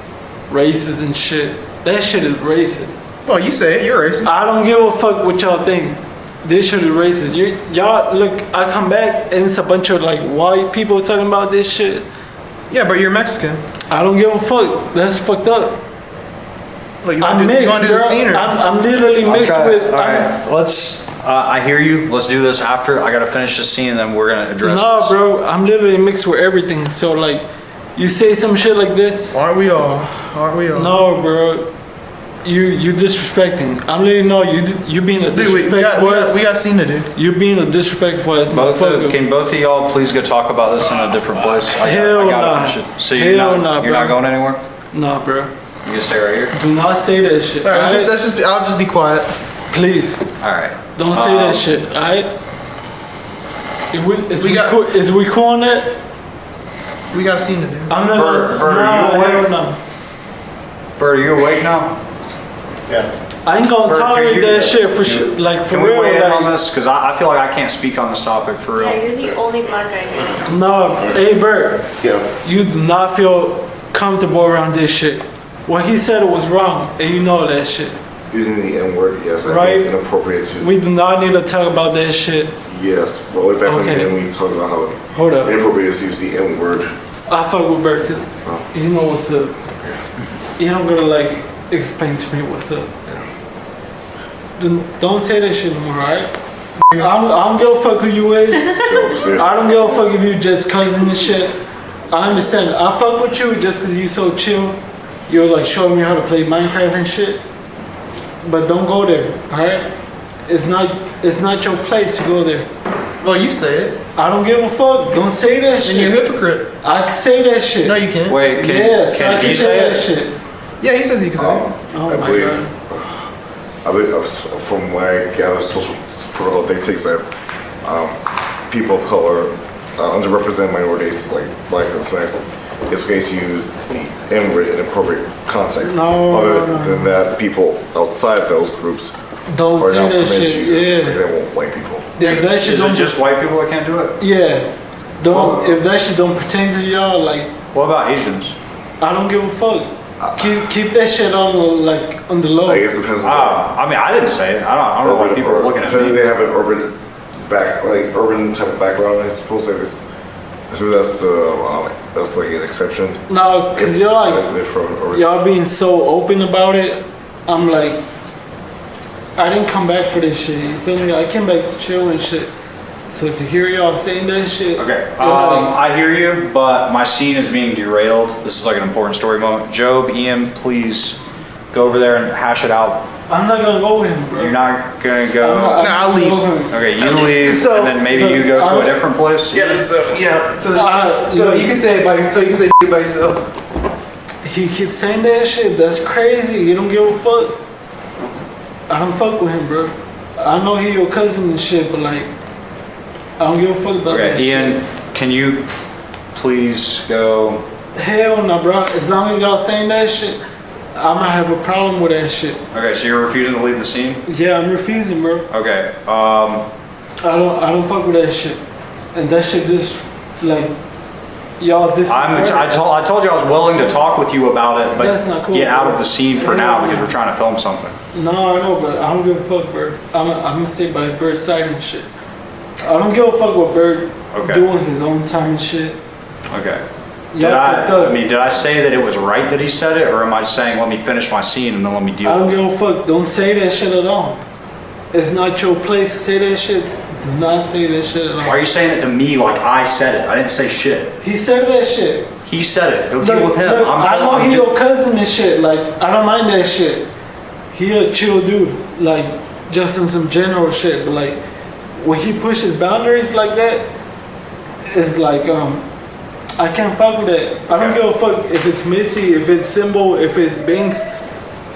racist and shit. That shit is racist. Well, you say it. You're racist. I don't give a fuck what y'all think. This shit is racist. Y'all look. I come back and it's a bunch of like white people talking about this shit. Yeah, but you're Mexican. I don't give a fuck. That's fucked up. Like, I'm mixed, bro. I'm literally mixed with. Alright, let's. I hear you. Let's do this after. I gotta finish this scene and then we're gonna address No, this. bro. I'm literally mixed with everything. So like, you say some shit like this. Aren't we all? Aren't we all? No, bro. You disrespecting. I'm letting you know you being a disrespectful. We got scene to do. You being a disrespectful ass motherfucker. Can both of y'all please go talk about this in a different place? I gotta finish it. So you're not going anywhere? Nah, bro. You can stay right here. Do not say that shit. Alright, I'll just be quiet. Please. Alright. Don't say that shit, alright? Is we cool on that? We got a scene to do. I'm not Bert, are you awake? no. Bert, are you awake now? Yeah. I ain't gonna tolerate that shit for sure. Like for Can real. we weigh in like, on this? Because I feel like I can't speak on this topic for real. Yeah, you're the only black guy here. No, hey Bert. Yeah. You do not feel comfortable around this shit. What he said was wrong, and you know that shit. Using the N-word, yes, I Right. think it's inappropriate to. We do not need to talk about that shit. Yes, well, way back in the Okay. day, we talked about how Hold up. inappropriate is to use the N-word. I fuck with Bert, 'cause you know what's up. You don't gotta like explain to me what's up. Don't say that shit anymore, alright? I don't give a fuck who you is. I don't give a fuck if you just cousin and shit. I understand. I fuck with you just cause you so chill. You're like showing me how to play Minecraft and shit. But don't go there, alright? It's not your place to go there. Well, you say it. I don't give a fuck. Don't say that shit. And you're a hypocrite. I can say that shit. No, you can't. Wait, Yes, I can can he say say that it? shit. Yeah, he says he can say it. Oh I my believe, god. from what I gather, social protocol dictates that people of color, underrepresented minorities like blacks and Hispanics, it's okay to use the N-word in appropriate context. No, Other no. than that, people outside those groups Don't are say not that permitted shit. to use it. Yeah. For example, white people. Yeah, if that shit Is it don't just white people that can't do it? Yeah. Don't if that shit don't pertain to y'all, like What about Asians? I don't give a fuck. Keep that shit on on the low. I guess it depends. I mean, I didn't say it. I don't know why people are looking at Depends me. if they have an urban urban type of background. I suppose like it's. So that's like an exception. No, cause you're like they're from urban. y'all being so open about it. I'm like, I didn't come back for this shit. You feel me? I came back to chill and shit. So to hear y'all saying that shit. Okay, I hear you, but my scene is being derailed. This is like an important story moment. Job, Ian, please go over there and hash it out. I'm not gonna go with him, bro. You're not gonna go? I'll leave. Okay, you leave, So, and then maybe you go to a different place? Yeah, so you can say it by yourself. He keeps saying that shit. That's crazy. You don't give a fuck. I don't fuck with him, bro. I know he your cousin and shit, but like, I don't give a fuck about that Okay, Ian, shit. can you please go? Hell no, bro. As long as y'all saying that shit, I'm gonna have a problem with that shit. Okay, so you're refusing to leave the scene? Yeah, I'm refusing, bro. Okay, I don't fuck with that shit. And that shit just like y'all this. I told you I was willing to talk with you about it, but That's not cool, get out bro. of the scene for now because we're trying to film something. No, I know, but I don't give a fuck, Bird. I'm gonna stay by Bird's side and shit. I don't give a fuck what Bird doing his own time and shit. Okay. Did Did I say that it was right that he said it, or am I saying let me finish my scene and then let me deal I don't with it? give a fuck. Don't say that shit at all. It's not your place to say that shit. Do not say that shit at all. Why are you saying it to me like I said it? I didn't say shit. He said that shit. He said it. Go deal with him. Look, I know he your cousin and shit. Like, I don't mind that shit. He a chill dude. Like, just in some general shit. But like, when he pushes boundaries like that, it's like, I can't fuck with that. I don't give a fuck if it's Missy, if it's Symbol, if it's Binks.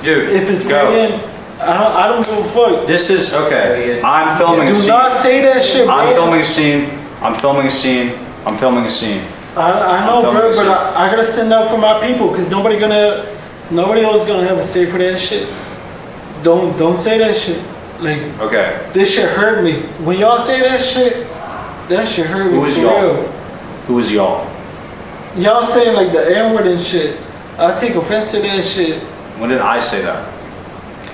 Dude, if it's go. Megan. I don't give a fuck. This is, okay, I'm filming a scene. Do not say that shit, bro. I'm filming a scene. I'm filming a scene. I'm filming a scene. I know, bro, but I gotta stand up for my people, cause nobody else gonna have a say for that shit. Don't say that shit. Like, okay, this shit hurt me. When y'all say that shit hurt me. Who is for y'all? real. Who is y'all? Y'all saying like the N-word and shit. I take offense to that shit. When did I say that?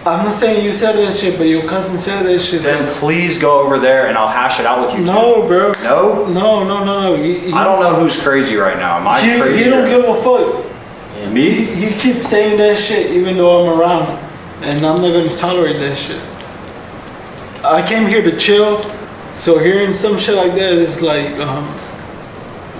I'm not saying you said that shit, but your cousin said that shit. Then please go over there and I'll hash it out with you. No, bro. No? No. I don't know who's crazy right now. Am I crazy? You don't give a fuck. Me? You keep saying that shit even though I'm around. And I'm not gonna tolerate that shit. I came here to chill, so hearing some shit like that is like,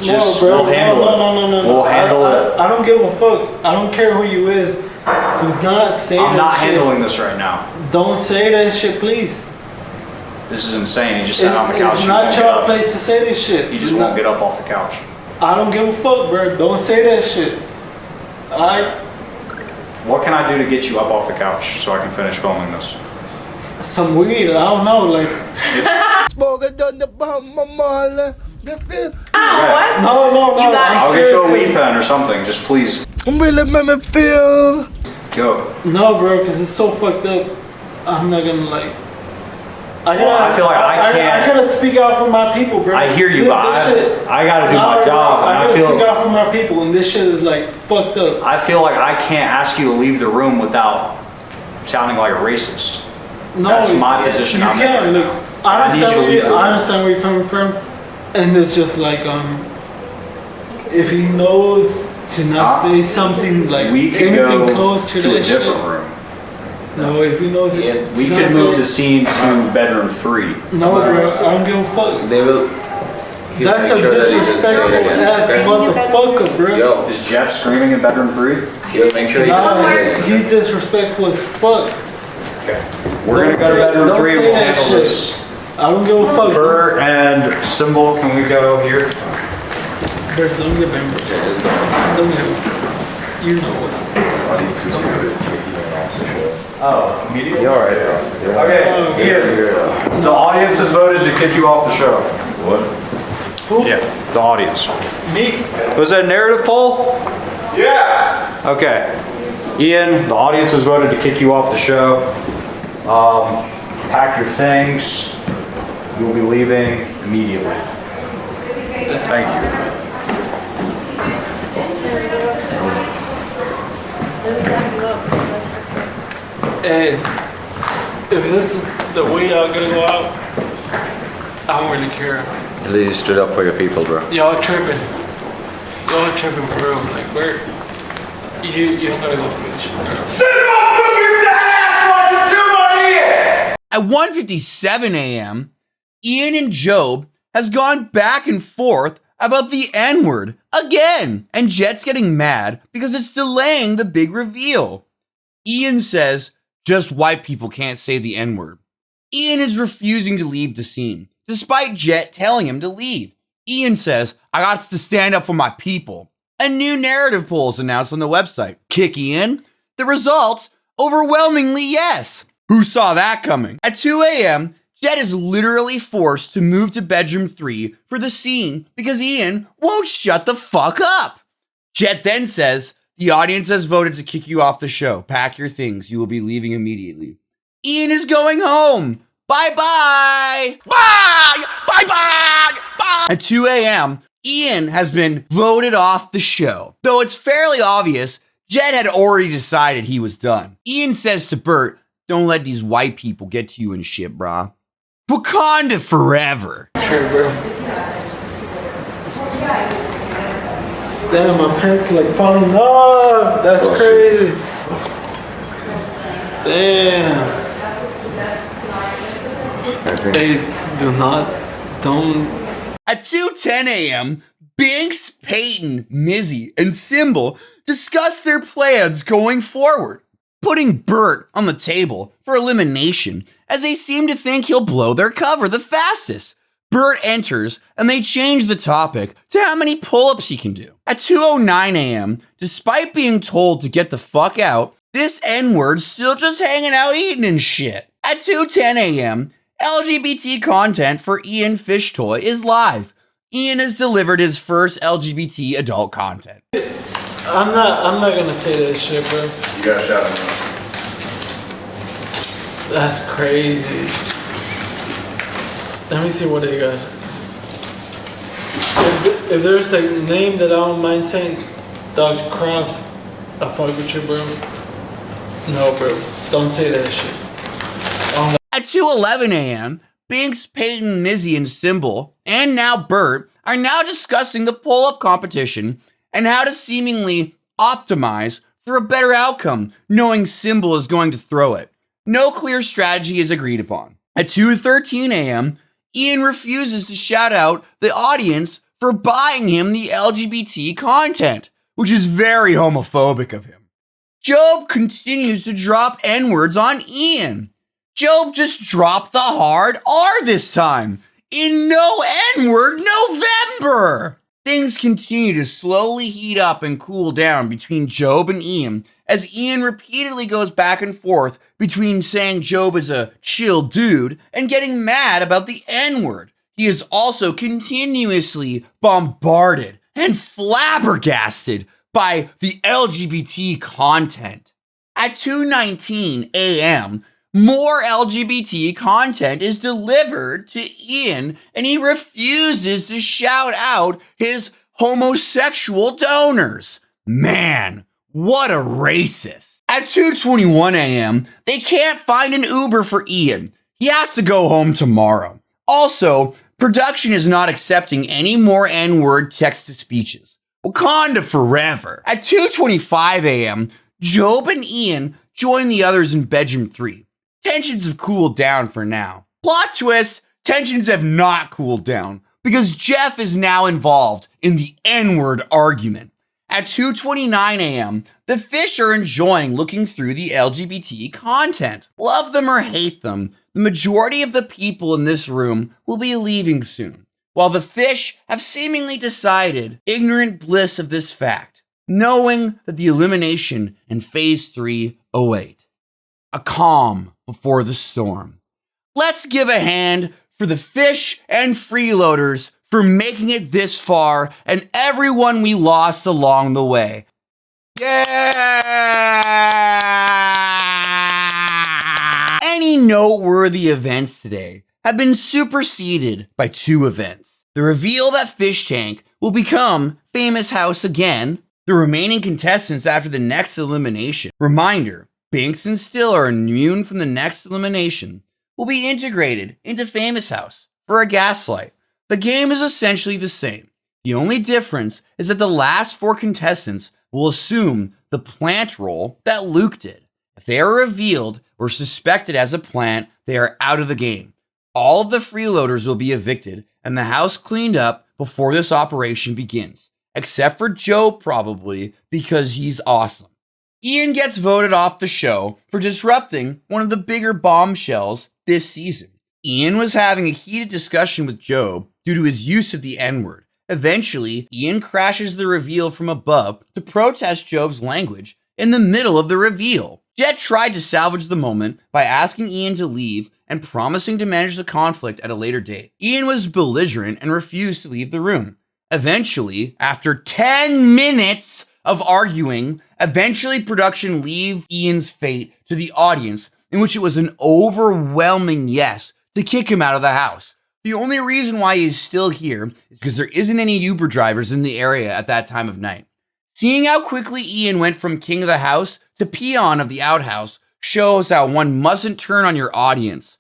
Just, no, bro. we'll handle it. No. We'll handle it. I don't give a fuck. I don't care who you is. Do not say that shit. I'm not handling this right now. Don't say that shit, please. This is insane. He just sat on the couch. It's not your place to say this shit. He just won't get up off the couch. I don't give a fuck, bro. Don't say that shit. What can I do to get you up off the couch so I can finish filming this? Some weed. I don't know. Like. No. I'll get you a weed pen or something. Just please. Really make me feel. Go. No, bro, because it's so fucked up. I'm not gonna like. I feel like I can't. I gotta speak out for my people, bro. I hear you, but I gotta do my job. I and gotta speak out for my people, and this shit is like fucked up. I feel like I can't ask you to leave the room without sounding like a racist. No, that's my position. You can't. Look, I understand where you're coming from, and it's just like if he knows to not say something like we could anything go close to a that different shit. room. No, if he knows it, We could move the scene to bedroom 3. No, bro, I don't give a fuck. They will. That's a disrespectful ass motherfucker, bro. Yo, is Jeff screaming in bedroom 3? Yo, make sure he's disrespectful as fuck. Okay. We're gonna go to bedroom 3 and we'll handle this. I don't give a fuck. Bert and Symbol, can we go here? Bert, don't get him. Don't get him. You know what's. Oh, media? You're alright. Okay, here. The audience has voted to kick you off the show. What? Who? Yeah, the audience. Me? Was that a narrative poll? Yeah! Okay. Ian, the audience has voted to kick you off the show. Pack your things. You'll be leaving immediately. Thank you. Hey, if this is the way y'all gonna go out, I don't really care. At least you stood up for your people, bro. Y'all tripping. Y'all tripping for real. Like, Bert, you don't gotta go through this shit. At 1:57 a.m., Ian and Job has gone back and forth about the N-word again, and Jet's getting mad because it's delaying the big reveal. Ian says, just white people can't say the N-word. Ian is refusing to leave the scene, despite Jet telling him to leave. Ian says, I got to stand up for my people. A new narrative poll is announced on the website. Kick Ian? The results? Overwhelmingly yes. Who saw that coming? At 2 a.m., Jet is literally forced to move to bedroom 3 for the scene because Ian won't shut the fuck up. Jet then says, the audience has voted to kick you off the show. Pack your things. You will be leaving immediately. Ian is going home. Bye-bye. Bye. Bye-bye. Bye. At 2 a.m., Ian has been voted off the show. Though it's fairly obvious, Jet had already decided he was done. Ian says to Bert, don't let these white people get to you and shit, brah. Wakanda forever. True, bro. Damn, my pants are like falling off. That's crazy. Damn. Hey, don't. At 2:10 a.m., Binks, Peyton, Mizzy, and Symbol discuss their plans going forward, putting Bert on the table for elimination as they seem to think he'll blow their cover the fastest. Bert enters and they change the topic to how many pull-ups he can do. At 2:09 a.m., despite being told to get the fuck out, this N-word's still just hanging out eating and shit. At 2:10 a.m., LGBT content for Ian Fish Toy is live. Ian has delivered his first LGBT adult content. I'm not gonna say that shit, bro. You gotta shout him out. That's crazy. Let me see what they got. If there's a name that I don't mind saying, Dr. Cross, I fuck with you, bro. No, bro. Don't say that shit. At 2:11 a.m., Binks, Peyton, Mizzy, and Symbol, and now Bert, are now discussing the pull-up competition and how to seemingly optimize for a better outcome, knowing Symbol is going to throw it. No clear strategy is agreed upon. At 2:13 a.m., Ian refuses to shout out the audience for buying him the LGBT content, which is very homophobic of him. Job continues to drop N-words on Ian. Job just dropped the hard R this time. In No N-word November. Things continue to slowly heat up and cool down between Job and Ian, as Ian repeatedly goes back and forth between saying Job is a chill dude and getting mad about the N-word. He is also continuously bombarded and flabbergasted by the LGBT content. At 2:19 a.m., more LGBT content is delivered to Ian, and he refuses to shout out his homosexual donors. Man, what a racist. At 2:21 a.m., they can't find an Uber for Ian. He has to go home tomorrow. Also, production is not accepting any more N-word text-to-speeches. Wakanda forever. At 2:25 a.m., Job and Ian join the others in bedroom 3. Tensions have cooled down for now. Plot twist, tensions have not cooled down because Jeff is now involved in the N-word argument. At 2:29 a.m., the fish are enjoying looking through the LGBT content. Love them or hate them, the majority of the people in this room will be leaving soon, while the fish have seemingly decided ignorant bliss of this fact, knowing that the elimination in Phase 3 await. A calm before the storm. Let's give a hand for the fish and freeloaders for making it this far and everyone we lost along the way. Yeah! Any noteworthy events today have been superseded by 2 events. The reveal that Fishtank will become Famous House again, the remaining contestants after the next elimination. Reminder, Binks and Still are immune from the next elimination, will be integrated into Famous House for a gaslight. The game is essentially the same. The only difference is that the last 4 contestants will assume the plant role that Luke did. If they are revealed or suspected as a plant, they are out of the game. All of the freeloaders will be evicted and the house cleaned up before this operation begins, except for Joe probably because he's awesome. Ian gets voted off the show for disrupting one of the bigger bombshells this season. Ian was having a heated discussion with Job due to his use of the N-word. Eventually, Ian crashes the reveal from above to protest Job's language in the middle of the reveal. Jet tried to salvage the moment by asking Ian to leave and promising to manage the conflict at a later date. Ian was belligerent and refused to leave the room. Eventually, after 10 minutes of arguing, production leave Ian's fate to the audience, in which it was an overwhelming yes to kick him out of the house. The only reason why he's still here is because there isn't any Uber drivers in the area at that time of night. Seeing how quickly Ian went from king of the house to peon of the outhouse shows how one mustn't turn on your audience.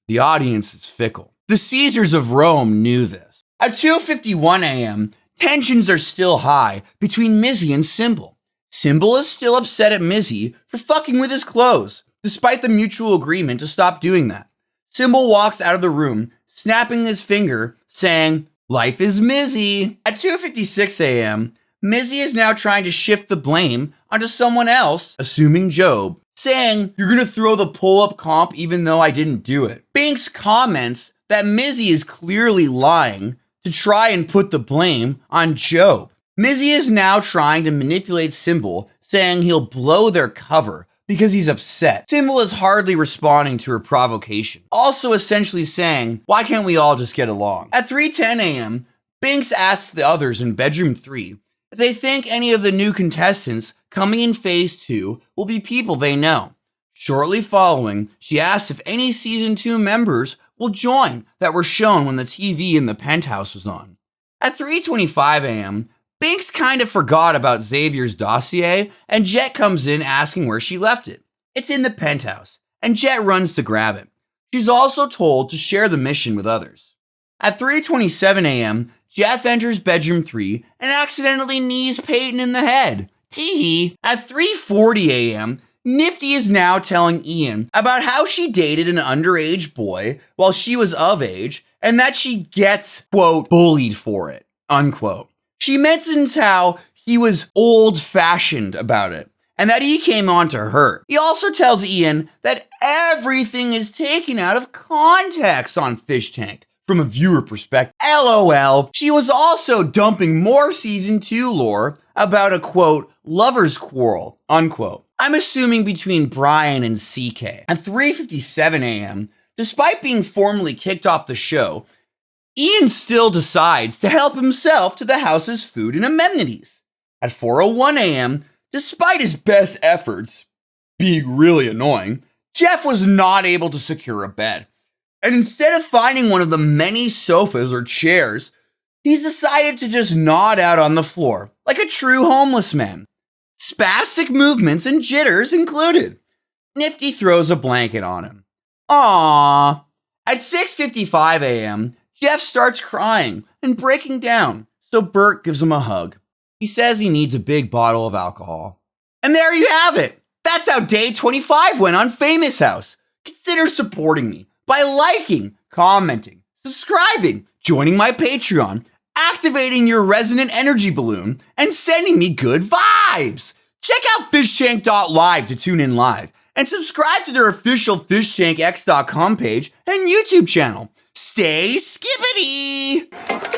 The audience is fickle. The Caesars of Rome knew this. At 2:51 a.m., tensions are still high between Mizzy and Symbol. Symbol is still upset at Mizzy for fucking with his clothes, despite the mutual agreement to stop doing that. Symbol walks out of the room, snapping his finger, saying, "Life is Mizzy." At 2:56 a.m., Mizzy is now trying to shift the blame onto someone else, assuming Job, saying, "You're gonna throw the pull-up comp even though I didn't do it." Binks comments that Mizzy is clearly lying to try and put the blame on Job. Mizzy is now trying to manipulate Symbol, saying he'll blow their cover because he's upset. Symbol is hardly responding to her provocation, also essentially saying, "Why can't we all just get along?" At 3:10 a.m., Binks asks the others in bedroom 3 if they think any of the new contestants coming in Phase 2 will be people they know. Shortly following, she asks if any Season 2 members will join that were shown when the TV in the penthouse was on. At 3:25 a.m., Binks kind of forgot about Xavier's dossier, and Jet comes in asking where she left it. It's in the penthouse, and Jet runs to grab it. She's also told to share the mission with others. At 3:27 a.m., Jeff enters bedroom 3 and accidentally knees Peyton in the head. Tee. At 3:40 a.m., Nifty is now telling Ian about how she dated an underage boy while she was of age and that she gets, quote, bullied for it, unquote. She mentions how he was old-fashioned about it and that he came on to her. He also tells Ian that everything is taken out of context on Fishtank from a viewer perspective. LOL. She was also dumping more season 2 lore about a quote, lover's quarrel, unquote. I'm assuming between Brian and CK. At 3:57 a.m., despite being formally kicked off the show, Ian still decides to help himself to the house's food and amenities. At 4:01 a.m., despite his best efforts being really annoying, Jeff was not able to secure a bed. And instead of finding one of the many sofas or chairs, he's decided to just nod out on the floor like a true homeless man. Spastic movements and jitters included. Nifty throws a blanket on him. Aww. At 6:55 a.m., Jeff starts crying and breaking down, so Bert gives him a hug. He says he needs a big bottle of alcohol. And there you have it. That's how day 25 went on Famous House. Consider supporting me by liking, commenting, subscribing, joining my Patreon, activating your resonant energy balloon, and sending me good vibes. Check out Fishtank.Live to tune in live, and subscribe to their official FishtankX.com page and YouTube channel. Stay skippity!